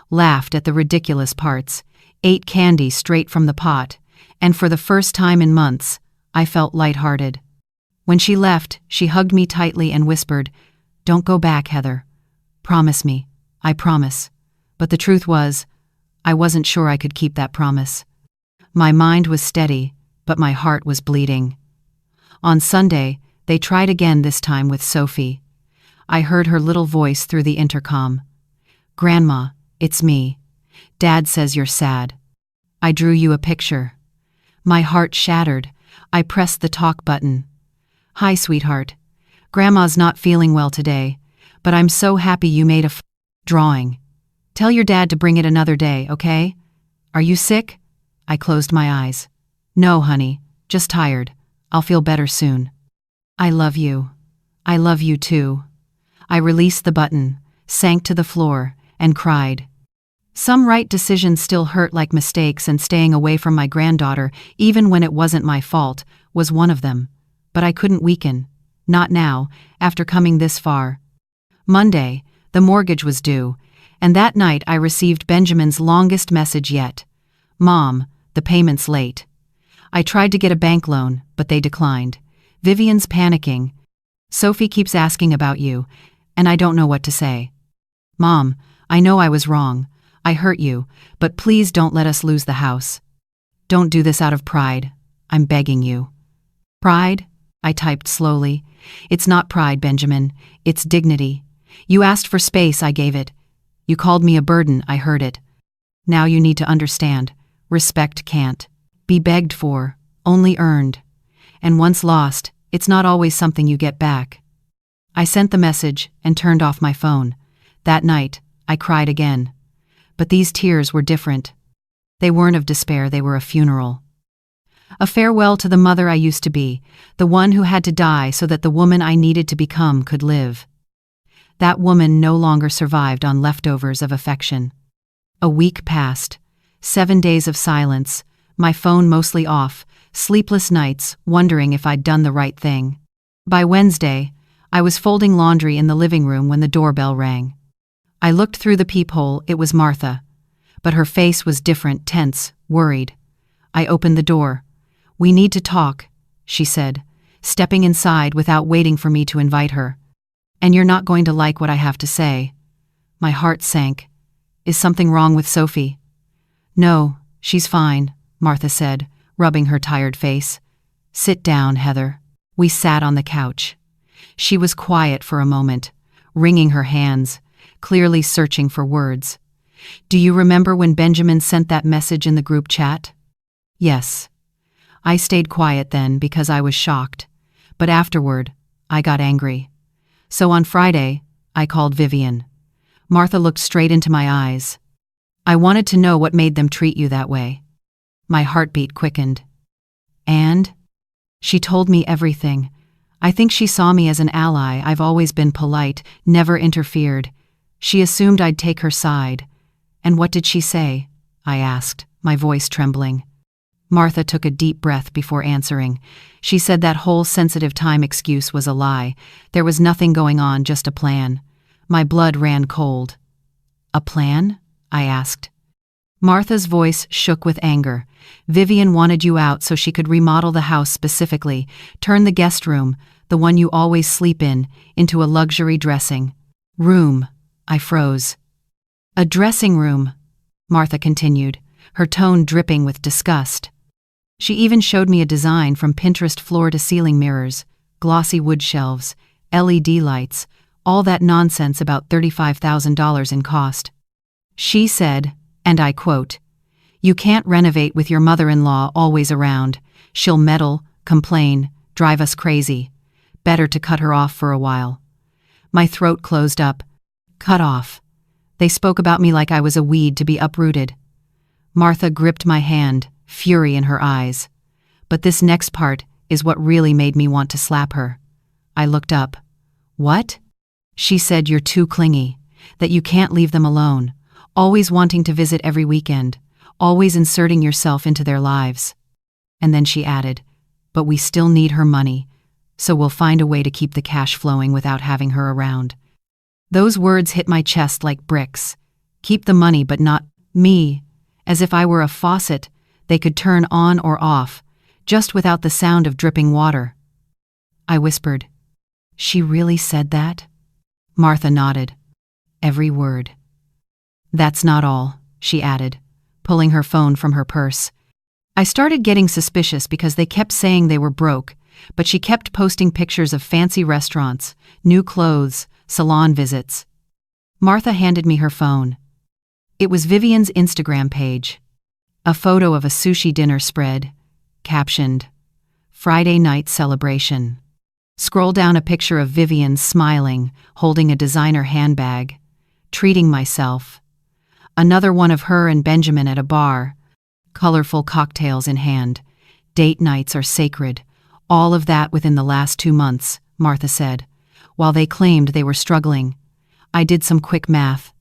laughed at the ridiculous parts, ate candy straight from the pot, and for the first time in months, I felt lighthearted. When she left, she hugged me tightly and whispered, Don't go back, Heather. Promise me. I promise. But the truth was, I wasn't sure I could keep that promise. My mind was steady, but my heart was bleeding. On Sunday, they tried again, this time with Sophie. I heard her little voice through the intercom. Grandma, it's me. Dad says you're sad. I drew you a picture. My heart shattered. I pressed the talk button. Hi, sweetheart. Grandma's not feeling well today, but I'm so happy you made a drawing. Tell your dad to bring it another day, okay? Are you sick? I closed my eyes. No, honey, just tired. I'll feel better soon. I love you. I love you too. I released the button, sank to the floor, and cried. Some right decisions still hurt like mistakes, and staying away from my granddaughter, even when it wasn't my fault, was one of them. But I couldn't weaken. Not now, after coming this far. Monday, the mortgage was due, and that night I received Benjamin's longest message yet. Mom, the payment's late. I tried to get a bank loan, but they declined. Vivian's panicking. Sophie keeps asking about you, and I don't know what to say. Mom, I know I was wrong. I hurt you, but please don't let us lose the house. Don't do this out of pride. I'm begging you. Pride? I typed slowly. It's not pride, Benjamin. It's dignity. You asked for space, I gave it. You called me a burden, I heard it. Now you need to understand. Respect can't be begged for, only earned. And once lost, it's not always something you get back. I sent the message and turned off my phone. That night, I cried again. But these tears were different. They weren't of despair, they were a funeral. A farewell to the mother I used to be, the one who had to die so that the woman I needed to become could live. That woman no longer survived on leftovers of affection. A week passed. 7 days of silence, my phone mostly off, sleepless nights, wondering if I'd done the right thing. By Wednesday, I was folding laundry in the living room when the doorbell rang. I looked through the peephole. It was Martha. But her face was different, tense, worried. I opened the door. "We need to talk," she said, stepping inside without waiting for me to invite her. "And you're not going to like what I have to say." My heart sank. "Is something wrong with Sophie?" "No, she's fine," Martha said, rubbing her tired face. "Sit down, Heather." We sat on the couch. She was quiet for a moment, wringing her hands, clearly searching for words. "Do you remember when Benjamin sent that message in the group chat?" "Yes." I stayed quiet then because I was shocked, but afterward, I got angry. So on Friday, I called Vivian. Martha looked straight into my eyes. "I wanted to know what made them treat you that way." My heartbeat quickened. "And?" She told me everything. I think she saw me as an ally. I've always been polite, never interfered. She assumed I'd take her side. "And what did she say?" I asked, my voice trembling. Martha took a deep breath before answering. She said that whole sensitive time excuse was a lie. There was nothing going on, just a plan. My blood ran cold. "A plan?" I asked. Martha's voice shook with anger. "Vivian wanted you out so she could remodel the house specifically, turn the guest room, the one you always sleep in, into a luxury dressing room." I froze. "A dressing room," Martha continued, her tone dripping with disgust. She even showed me a design from Pinterest: floor-to-ceiling mirrors, glossy wood shelves, LED lights, all that nonsense, about $35,000 in cost. She said, and I quote, "You can't renovate with your mother-in-law always around. She'll meddle, complain, drive us crazy. Better to cut her off for a while." My throat closed up. Cut off. They spoke about me like I was a weed to be uprooted. Martha gripped my hand, fury in her eyes. But this next part is what really made me want to slap her. I looked up. "What?" She said, "You're too clingy, that you can't leave them alone, always wanting to visit every weekend, always inserting yourself into their lives." And then she added, "But we still need her money, so we'll find a way to keep the cash flowing without having her around." Those words hit my chest like bricks. Keep the money, but not me, as if I were a faucet they could turn on or off, just without the sound of dripping water. I whispered, "She really said that?" Martha nodded. "Every word." "That's not all," she added, pulling her phone from her purse. I started getting suspicious because they kept saying they were broke, but she kept posting pictures of fancy restaurants, new clothes, salon visits. Martha handed me her phone. It was Vivian's Instagram page. A photo of a sushi dinner spread, captioned, "Friday night celebration." Scroll down, a picture of Vivian smiling, holding a designer handbag, "Treating myself." Another one of her and Benjamin at a bar, colorful cocktails in hand. "Date nights are sacred." All of that within the last 2 months, Martha said, while they claimed they were struggling. I did some quick math.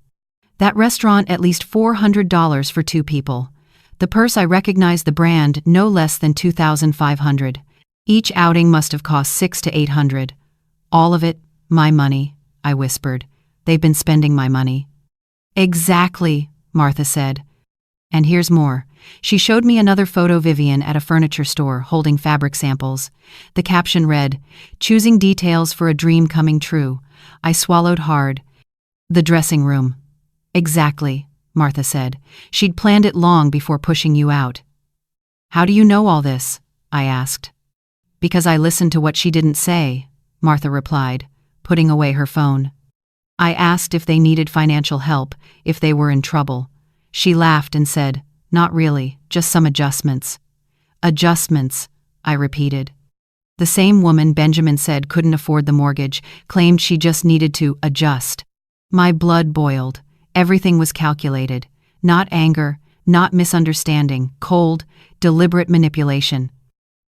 That restaurant, at least $400 for 2 people. The purse, I recognized the brand, no less than $2,500. Each outing must have cost $600 to $800. All of it, my money, I whispered. "They've been spending my money." "Exactly," Martha said. "And here's more." She showed me another photo, Vivian at a furniture store holding fabric samples. The caption read, "Choosing details for a dream coming true." I swallowed hard. "The dressing room." "Exactly," Martha said. "She'd planned it long before pushing you out." "How do you know all this?" I asked. "Because I listened to what she didn't say," Martha replied, putting away her phone. I asked if they needed financial help, if they were in trouble. She laughed and said, "Not really, just some adjustments." "Adjustments," I repeated. The same woman Benjamin said couldn't afford the mortgage claimed she just needed to adjust. My blood boiled. Everything was calculated. Not anger, not misunderstanding, cold, deliberate manipulation.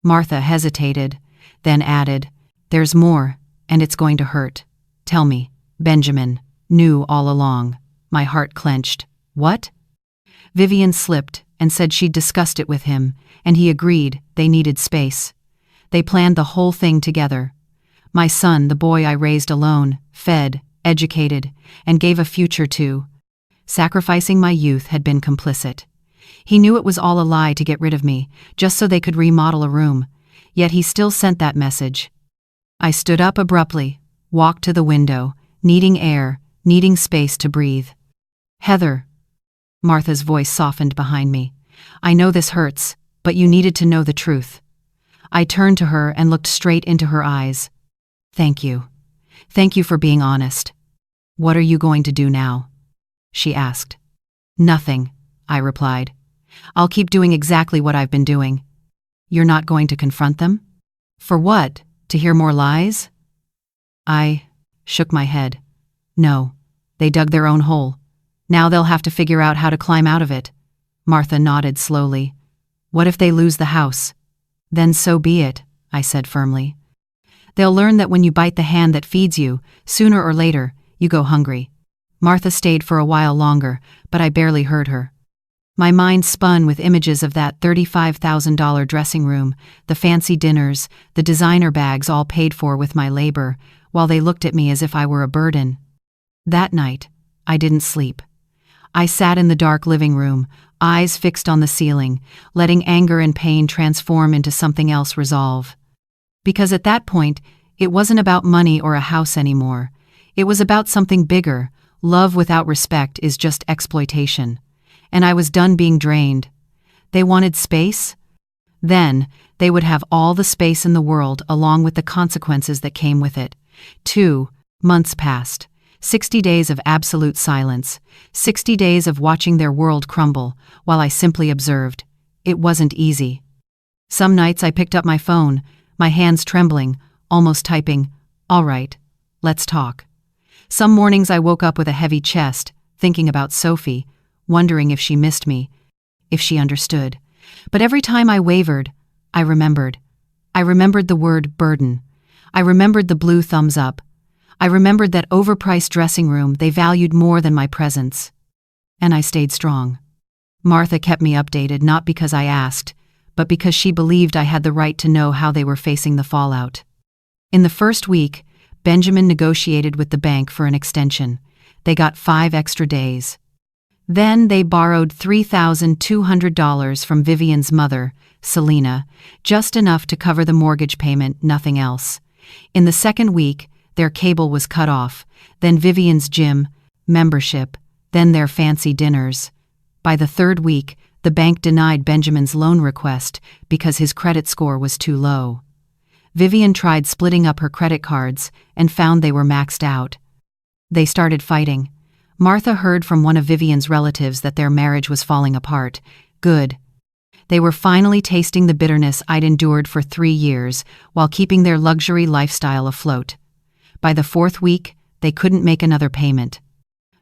Martha hesitated, then added, "There's more, and it's going to hurt. Tell me, Benjamin knew all along." My heart clenched. "What?" Vivian slipped and said she'd discussed it with him, and he agreed they needed space. They planned the whole thing together. My son, the boy I raised alone, fed, educated, and gave a future to. Sacrificing my youth had been complicit. He knew it was all a lie to get rid of me, just so they could remodel a room, yet he still sent that message. I stood up abruptly, walked to the window, needing air, needing space to breathe. "Heather." Martha's voice softened behind me. "I know this hurts, but you needed to know the truth." I turned to her and looked straight into her eyes. "Thank you. Thank you for being honest. What are you going to do now?" she asked. "Nothing," I replied. "I'll keep doing exactly what I've been doing." "You're not going to confront them?" "For what? To hear more lies?" I shook my head. "No, they dug their own hole. Now they'll have to figure out how to climb out of it." Martha nodded slowly. "What if they lose the house?" "Then so be it," I said firmly. "They'll learn that when you bite the hand that feeds you, sooner or later, you go hungry." Martha stayed for a while longer, but I barely heard her. My mind spun with images of that $35,000 dressing room, the fancy dinners, the designer bags all paid for with my labor, while they looked at me as if I were a burden. That night, I didn't sleep. I sat in the dark living room, eyes fixed on the ceiling, letting anger and pain transform into something else resolve. Because at that point, it wasn't about money or a house anymore. It was about something bigger. Love without respect is just exploitation. And I was done being drained. They wanted space? Then, they would have all the space in the world along with the consequences that came with it. 2 months passed. 60 days of absolute silence. 60 days of watching their world crumble, while I simply observed. It wasn't easy. Some nights I picked up my phone, my hands trembling, almost typing, "All right, let's talk." Some mornings I woke up with a heavy chest, thinking about Sophie, wondering if she missed me, if she understood. But every time I wavered, I remembered. I remembered the word burden. I remembered the blue thumbs up. I remembered that overpriced dressing room they valued more than my presence. And I stayed strong. Martha kept me updated not because I asked, but because she believed I had the right to know how they were facing the fallout. In the first week, Benjamin negotiated with the bank for an extension. They got 5 extra days. Then they borrowed $3,200 from Vivian's mother, Selena, just enough to cover the mortgage payment, nothing else. In the second week, their cable was cut off, then Vivian's gym, membership, then their fancy dinners. By the third week, the bank denied Benjamin's loan request because his credit score was too low. Vivian tried splitting up her credit cards and found they were maxed out. They started fighting. Martha heard from one of Vivian's relatives that their marriage was falling apart. Good. They were finally tasting the bitterness I'd endured for 3 years while keeping their luxury lifestyle afloat. By the 4th week, they couldn't make another payment.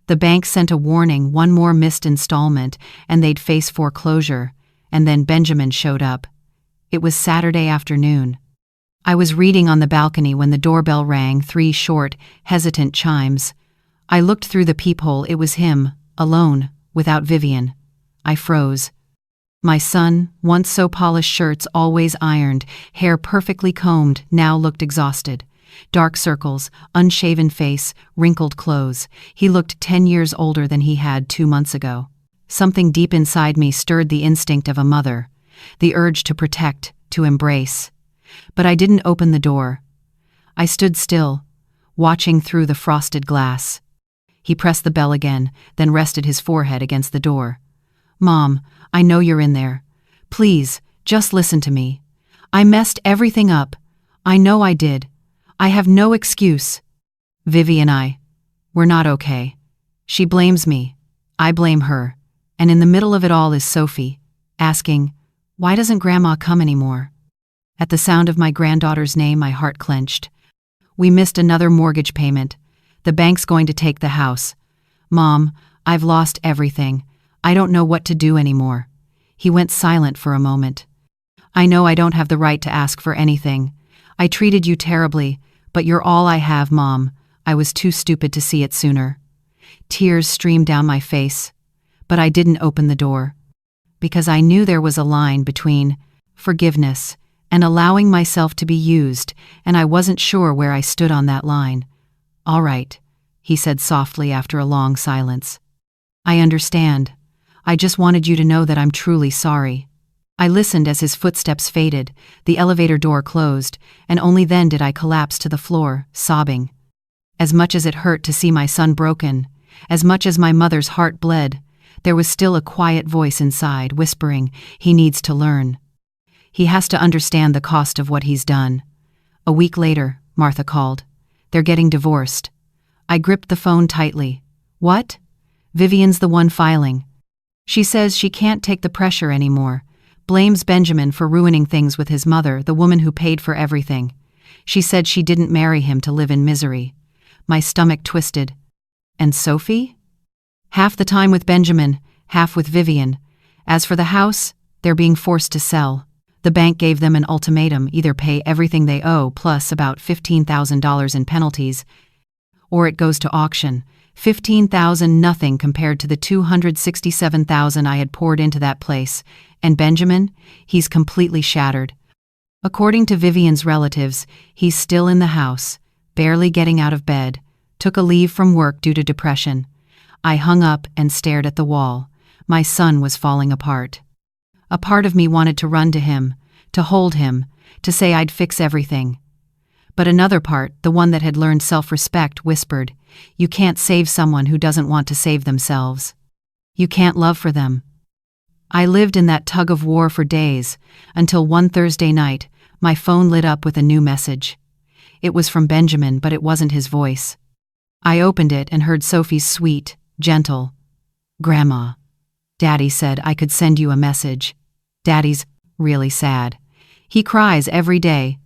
The bank sent a warning, one more missed installment, and they'd face foreclosure, and then Benjamin showed up. It was Saturday afternoon. I was reading on the balcony when the doorbell rang, 3 short, hesitant chimes. I looked through the peephole. It was him, alone, without Vivian. I froze. My son, once so polished, shirts always ironed, hair perfectly combed, now looked exhausted. Dark circles, unshaven face, wrinkled clothes. He looked 10 years older than he had 2 months ago. Something deep inside me stirred the instinct of a mother, the urge to protect, to embrace. But I didn't open the door. I stood still, watching through the frosted glass. He pressed the bell again, then rested his forehead against the door. "Mom, I know you're in there. Please, just listen to me. I messed everything up. I know I did. I have no excuse. Vivi and we're not okay. She blames me. I blame her. And in the middle of it all is Sophie, asking, 'Why doesn't Grandma come anymore?'" At the sound of my granddaughter's name, my heart clenched. "We missed another mortgage payment. The bank's going to take the house. Mom, I've lost everything. I don't know what to do anymore." He went silent for a moment. "I know I don't have the right to ask for anything. I treated you terribly, but you're all I have, Mom. I was too stupid to see it sooner." Tears streamed down my face, but I didn't open the door. Because I knew there was a line between forgiveness and allowing myself to be used, and I wasn't sure where I stood on that line. "All right," he said softly after a long silence. "I understand. I just wanted you to know that I'm truly sorry." I listened as his footsteps faded, the elevator door closed, and only then did I collapse to the floor, sobbing. As much as it hurt to see my son broken, as much as my mother's heart bled, there was still a quiet voice inside, whispering, "He needs to learn. He has to understand the cost of what he's done." A week later, Martha called. "They're getting divorced." I gripped the phone tightly. "What?" "Vivian's the one filing. She says she can't take the pressure anymore. Blames Benjamin for ruining things with his mother, the woman who paid for everything. She said she didn't marry him to live in misery." My stomach twisted. "And Sophie?" "Half the time with Benjamin, half with Vivian. As for the house, they're being forced to sell. The bank gave them an ultimatum: either pay everything they owe plus about $15,000 in penalties, or it goes to auction. $15,000, nothing compared to the $267,000 I had poured into that place. And Benjamin, he's completely shattered. According to Vivian's relatives, he's still in the house, barely getting out of bed, took a leave from work due to depression." I hung up and stared at the wall. My son was falling apart. A part of me wanted to run to him, to hold him, to say I'd fix everything. But another part, the one that had learned self-respect, whispered, "You can't save someone who doesn't want to save themselves. You can't love for them." I lived in that tug of war for days, until one Thursday night, my phone lit up with a new message. It was from Benjamin, but it wasn't his voice. I opened it and heard Sophie's sweet, gentle, "Grandma, Daddy said I could send you a message. Daddy's really sad. He cries every day.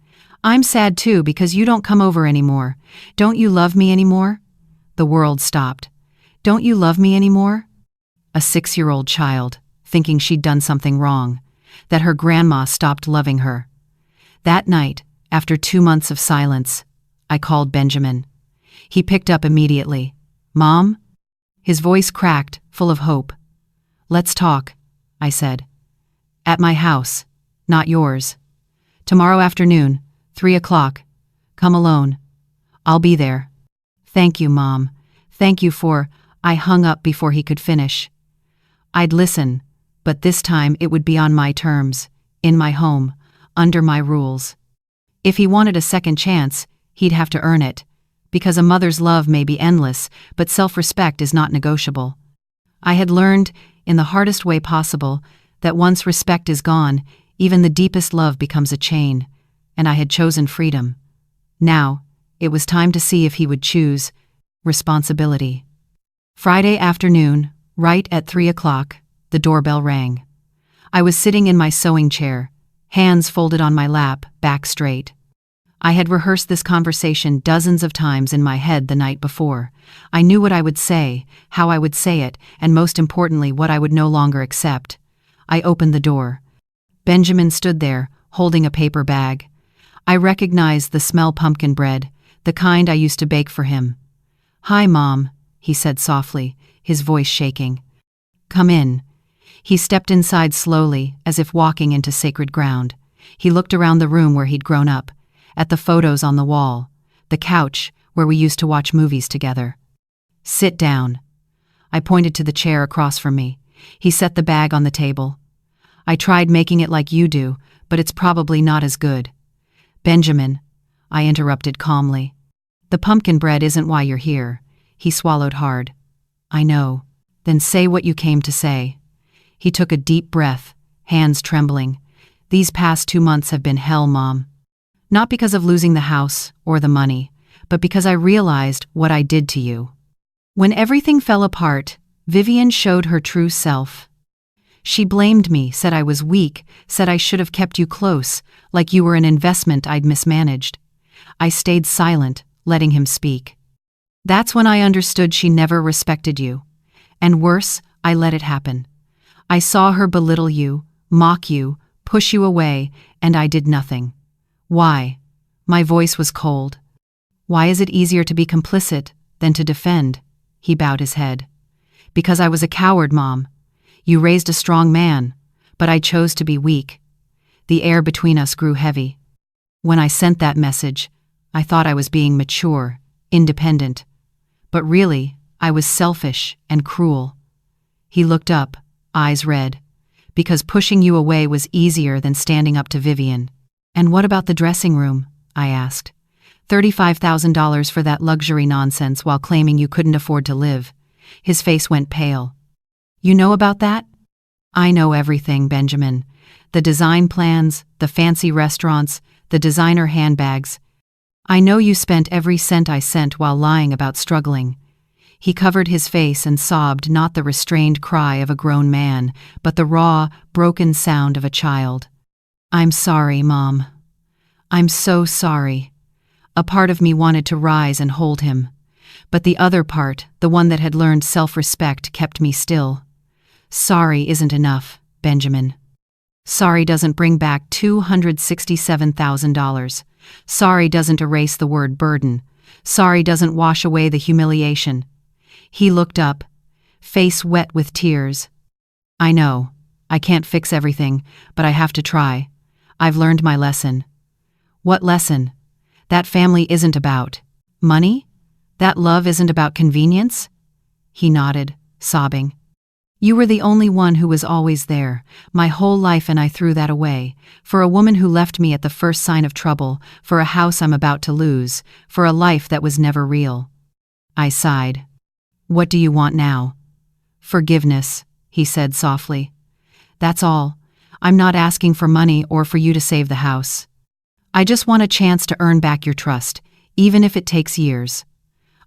I'm sad too because you don't come over anymore. Don't you love me anymore?" The world stopped. "Don't you love me anymore?" A 6-year-old child, thinking she'd done something wrong, that her grandma stopped loving her. That night, after 2 months of silence, I called Benjamin. He picked up immediately. "Mom?" His voice cracked, full of hope. "Let's talk," I said. "At my house, not yours. Tomorrow afternoon, 3 o'clock. Come alone. I'll be there." "Thank you, Mom. Thank you for—" I hung up before he could finish. I'd listen, but this time it would be on my terms, in my home, under my rules. If he wanted a second chance, he'd have to earn it, because a mother's love may be endless, but self-respect is not negotiable. I had learned, in the hardest way possible, that once respect is gone, even the deepest love becomes a chain, and I had chosen freedom. Now, it was time to see if he would choose responsibility. Friday afternoon, right at 3 o'clock, the doorbell rang. I was sitting in my sewing chair, hands folded on my lap, back straight. I had rehearsed this conversation dozens of times in my head the night before. I knew what I would say, how I would say it, and most importantly, what I would no longer accept. I opened the door. Benjamin stood there, holding a paper bag. I recognized the smell: pumpkin bread, the kind I used to bake for him. "Hi, Mom," he said softly, his voice shaking. "Come in." He stepped inside slowly, as if walking into sacred ground. He looked around the room where he'd grown up, at the photos on the wall, the couch where we used to watch movies together. "Sit down." I pointed to the chair across from me. He set the bag on the table. "I tried making it like you do, but it's probably not as good." "Benjamin," I interrupted calmly, "the pumpkin bread isn't why you're here." He swallowed hard. "I know." "Then say what you came to say." He took a deep breath, hands trembling. "These past 2 months have been hell, Mom. Not because of losing the house or the money, but because I realized what I did to you. When everything fell apart, Vivian showed her true self. She blamed me, said I was weak, said I should have kept you close, like you were an investment I'd mismanaged. I stayed silent, letting him speak. That's when I understood she never respected you. And worse, I let it happen. I saw her belittle you, mock you, push you away, and I did nothing. Why? My voice was cold. Why is it easier to be complicit than to defend? He bowed his head. Because I was a coward, Mom. You raised a strong man, but I chose to be weak. The air between us grew heavy. When I sent that message, I thought I was being mature, independent. But really, I was selfish and cruel. He looked up, eyes red. Because pushing you away was easier than standing up to Vivian. And what about the dressing room? I asked. $35,000 for that luxury nonsense while claiming you couldn't afford to live. His face went pale. You know about that? I know everything, Benjamin. The design plans, the fancy restaurants, the designer handbags. I know you spent every cent I sent while lying about struggling. He covered his face and sobbed, not the restrained cry of a grown man, but the raw, broken sound of a child. I'm sorry, Mom. I'm so sorry. A part of me wanted to rise and hold him. But the other part, the one that had learned self-respect, kept me still. Sorry isn't enough, Benjamin. Sorry doesn't bring back $267,000. Sorry doesn't erase the word burden. Sorry doesn't wash away the humiliation. He looked up, face wet with tears. I know, I can't fix everything, but I have to try. I've learned my lesson. What lesson? That family isn't about money? That love isn't about convenience? He nodded, sobbing. You were the only one who was always there, my whole life, and I threw that away. For a woman who left me at the first sign of trouble, for a house I'm about to lose, for a life that was never real. I sighed. What do you want now? Forgiveness, he said softly. That's all. I'm not asking for money or for you to save the house. I just want a chance to earn back your trust, even if it takes years.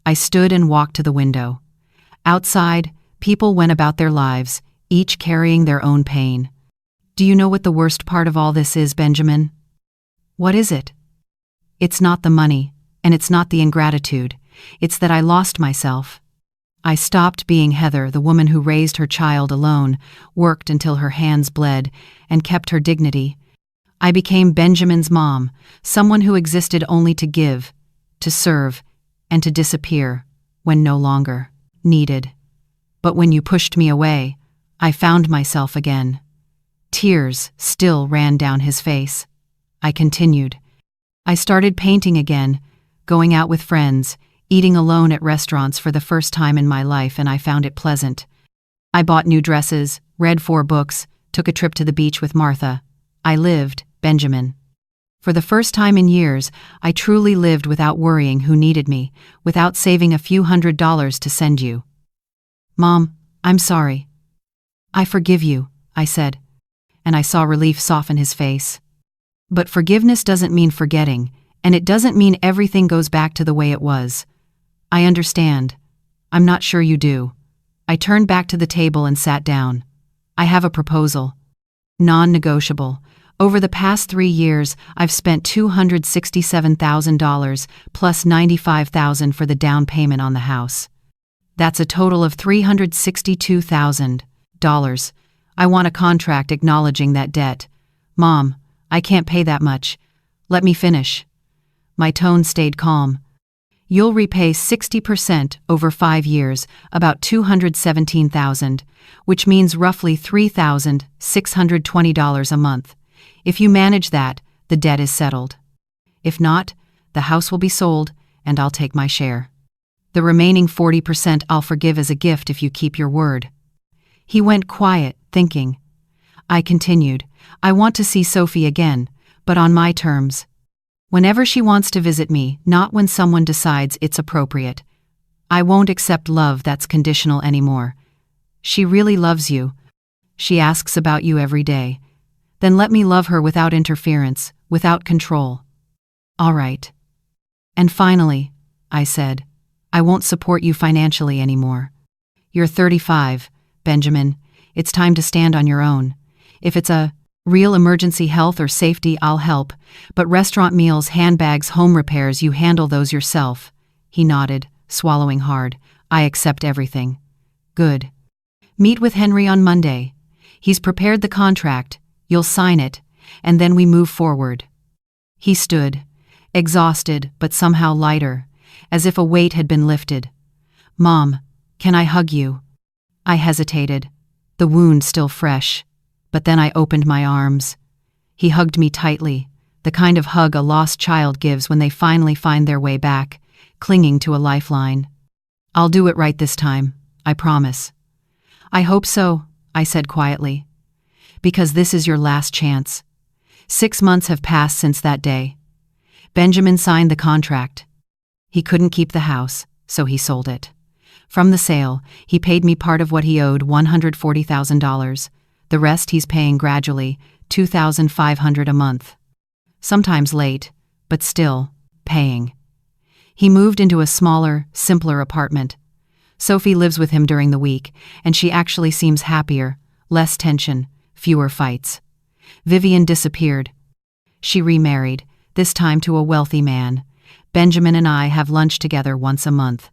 I stood and walked to the window. Outside, people went about their lives, each carrying their own pain. Do you know what the worst part of all this is, Benjamin? What is it? It's not the money, and it's not the ingratitude. It's that I lost myself. I stopped being Heather, the woman who raised her child alone, worked until her hands bled, and kept her dignity. I became Benjamin's mom, someone who existed only to give, to serve, and to disappear when no longer needed. But when you pushed me away, I found myself again. Tears still ran down his face. I continued. I started painting again, going out with friends, eating alone at restaurants for the first time in my life, and I found it pleasant. I bought new dresses, read 4 books, took a trip to the beach with Martha. I lived, Benjamin. For the first time in years, I truly lived without worrying who needed me, without saving a few $100s to send you. Mom, I'm sorry. I forgive you, I said, and I saw relief soften his face. But forgiveness doesn't mean forgetting, and it doesn't mean everything goes back to the way it was. I understand. I'm not sure you do. I turned back to the table and sat down. I have a proposal. Non-negotiable. Over the past 3 years, I've spent $267,000 plus $95,000 for the down payment on the house. That's a total of $362,000. I want a contract acknowledging that debt. Mom, I can't pay that much. Let me finish. My tone stayed calm. You'll repay 60% over 5 years, about $217,000, which means roughly $3,620 a month. If you manage that, the debt is settled. If not, the house will be sold, and I'll take my share. The remaining 40% I'll forgive as a gift if you keep your word. He went quiet, thinking. I continued. I want to see Sophie again, but on my terms. Whenever she wants to visit me, not when someone decides it's appropriate. I won't accept love that's conditional anymore. She really loves you. She asks about you every day. Then let me love her without interference, without control. All right. And finally, I said, I won't support you financially anymore. You're 35, Benjamin. It's time to stand on your own. If it's a real emergency, health or safety, I'll help. But restaurant meals, handbags, home repairs, you handle those yourself. He nodded, swallowing hard. I accept everything. Good. Meet with Henry on Monday. He's prepared the contract. You'll sign it, and then we move forward. He stood, exhausted but somehow lighter, as if a weight had been lifted. Mom, can I hug you? I hesitated, the wound still fresh, but then I opened my arms. He hugged me tightly, the kind of hug a lost child gives when they finally find their way back, clinging to a lifeline. "I'll do it right this time, I promise." "I hope so," I said quietly. "Because this is your last chance." 6 months have passed since that day. Benjamin signed the contract. He couldn't keep the house, so he sold it. From the sale, he paid me part of what he owed, $140,000. The rest he's paying gradually, $2,500 a month. Sometimes late, but still, paying. He moved into a smaller, simpler apartment. Sophie lives with him during the week, and she actually seems happier, less tension, fewer fights. Vivian disappeared. She remarried, this time to a wealthy man. Benjamin and I have lunch together once a month.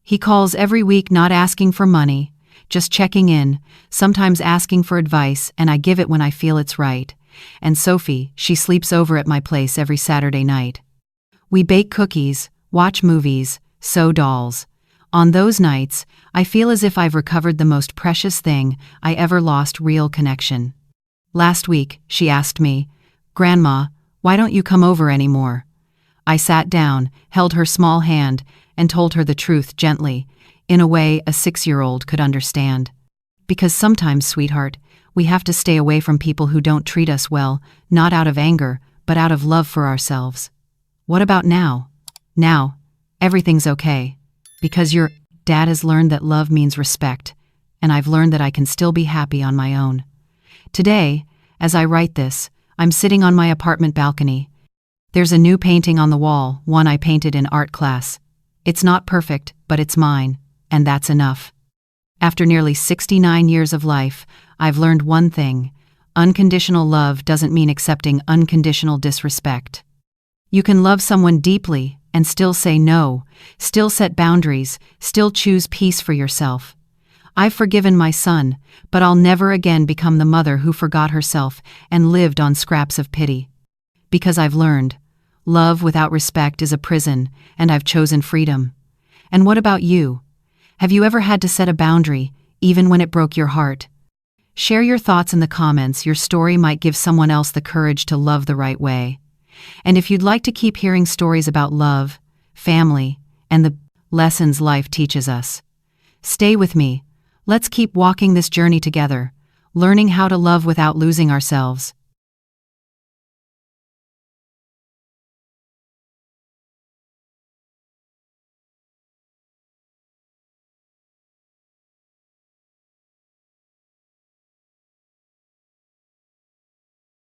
He calls every week, not asking for money, just checking in, sometimes asking for advice, and I give it when I feel it's right. And Sophie, she sleeps over at my place every Saturday night. We bake cookies, watch movies, sew dolls. On those nights, I feel as if I've recovered the most precious thing I ever lost: real connection. Last week, she asked me, "Grandma, why don't you come over anymore?" I sat down, held her small hand, and told her the truth gently, in a way a 6-year-old could understand. Because sometimes, sweetheart, we have to stay away from people who don't treat us well, not out of anger, but out of love for ourselves. What about now? Now, everything's okay. Because your dad has learned that love means respect, and I've learned that I can still be happy on my own. Today, as I write this, I'm sitting on my apartment balcony. There's a new painting on the wall, one I painted in art class. It's not perfect, but it's mine, and that's enough. After nearly 69 years of life, I've learned one thing: unconditional love doesn't mean accepting unconditional disrespect. You can love someone deeply and still say no, still set boundaries, still choose peace for yourself. I've forgiven my son, but I'll never again become the mother who forgot herself and lived on scraps of pity. Because I've learned, love without respect is a prison, and I've chosen freedom. And what about you? Have you ever had to set a boundary, even when it broke your heart? Share your thoughts in the comments. Your story might give someone else the courage to love the right way. And if you'd like to keep hearing stories about love, family, and the lessons life teaches us, stay with me. Let's keep walking this journey together, learning how to love without losing ourselves.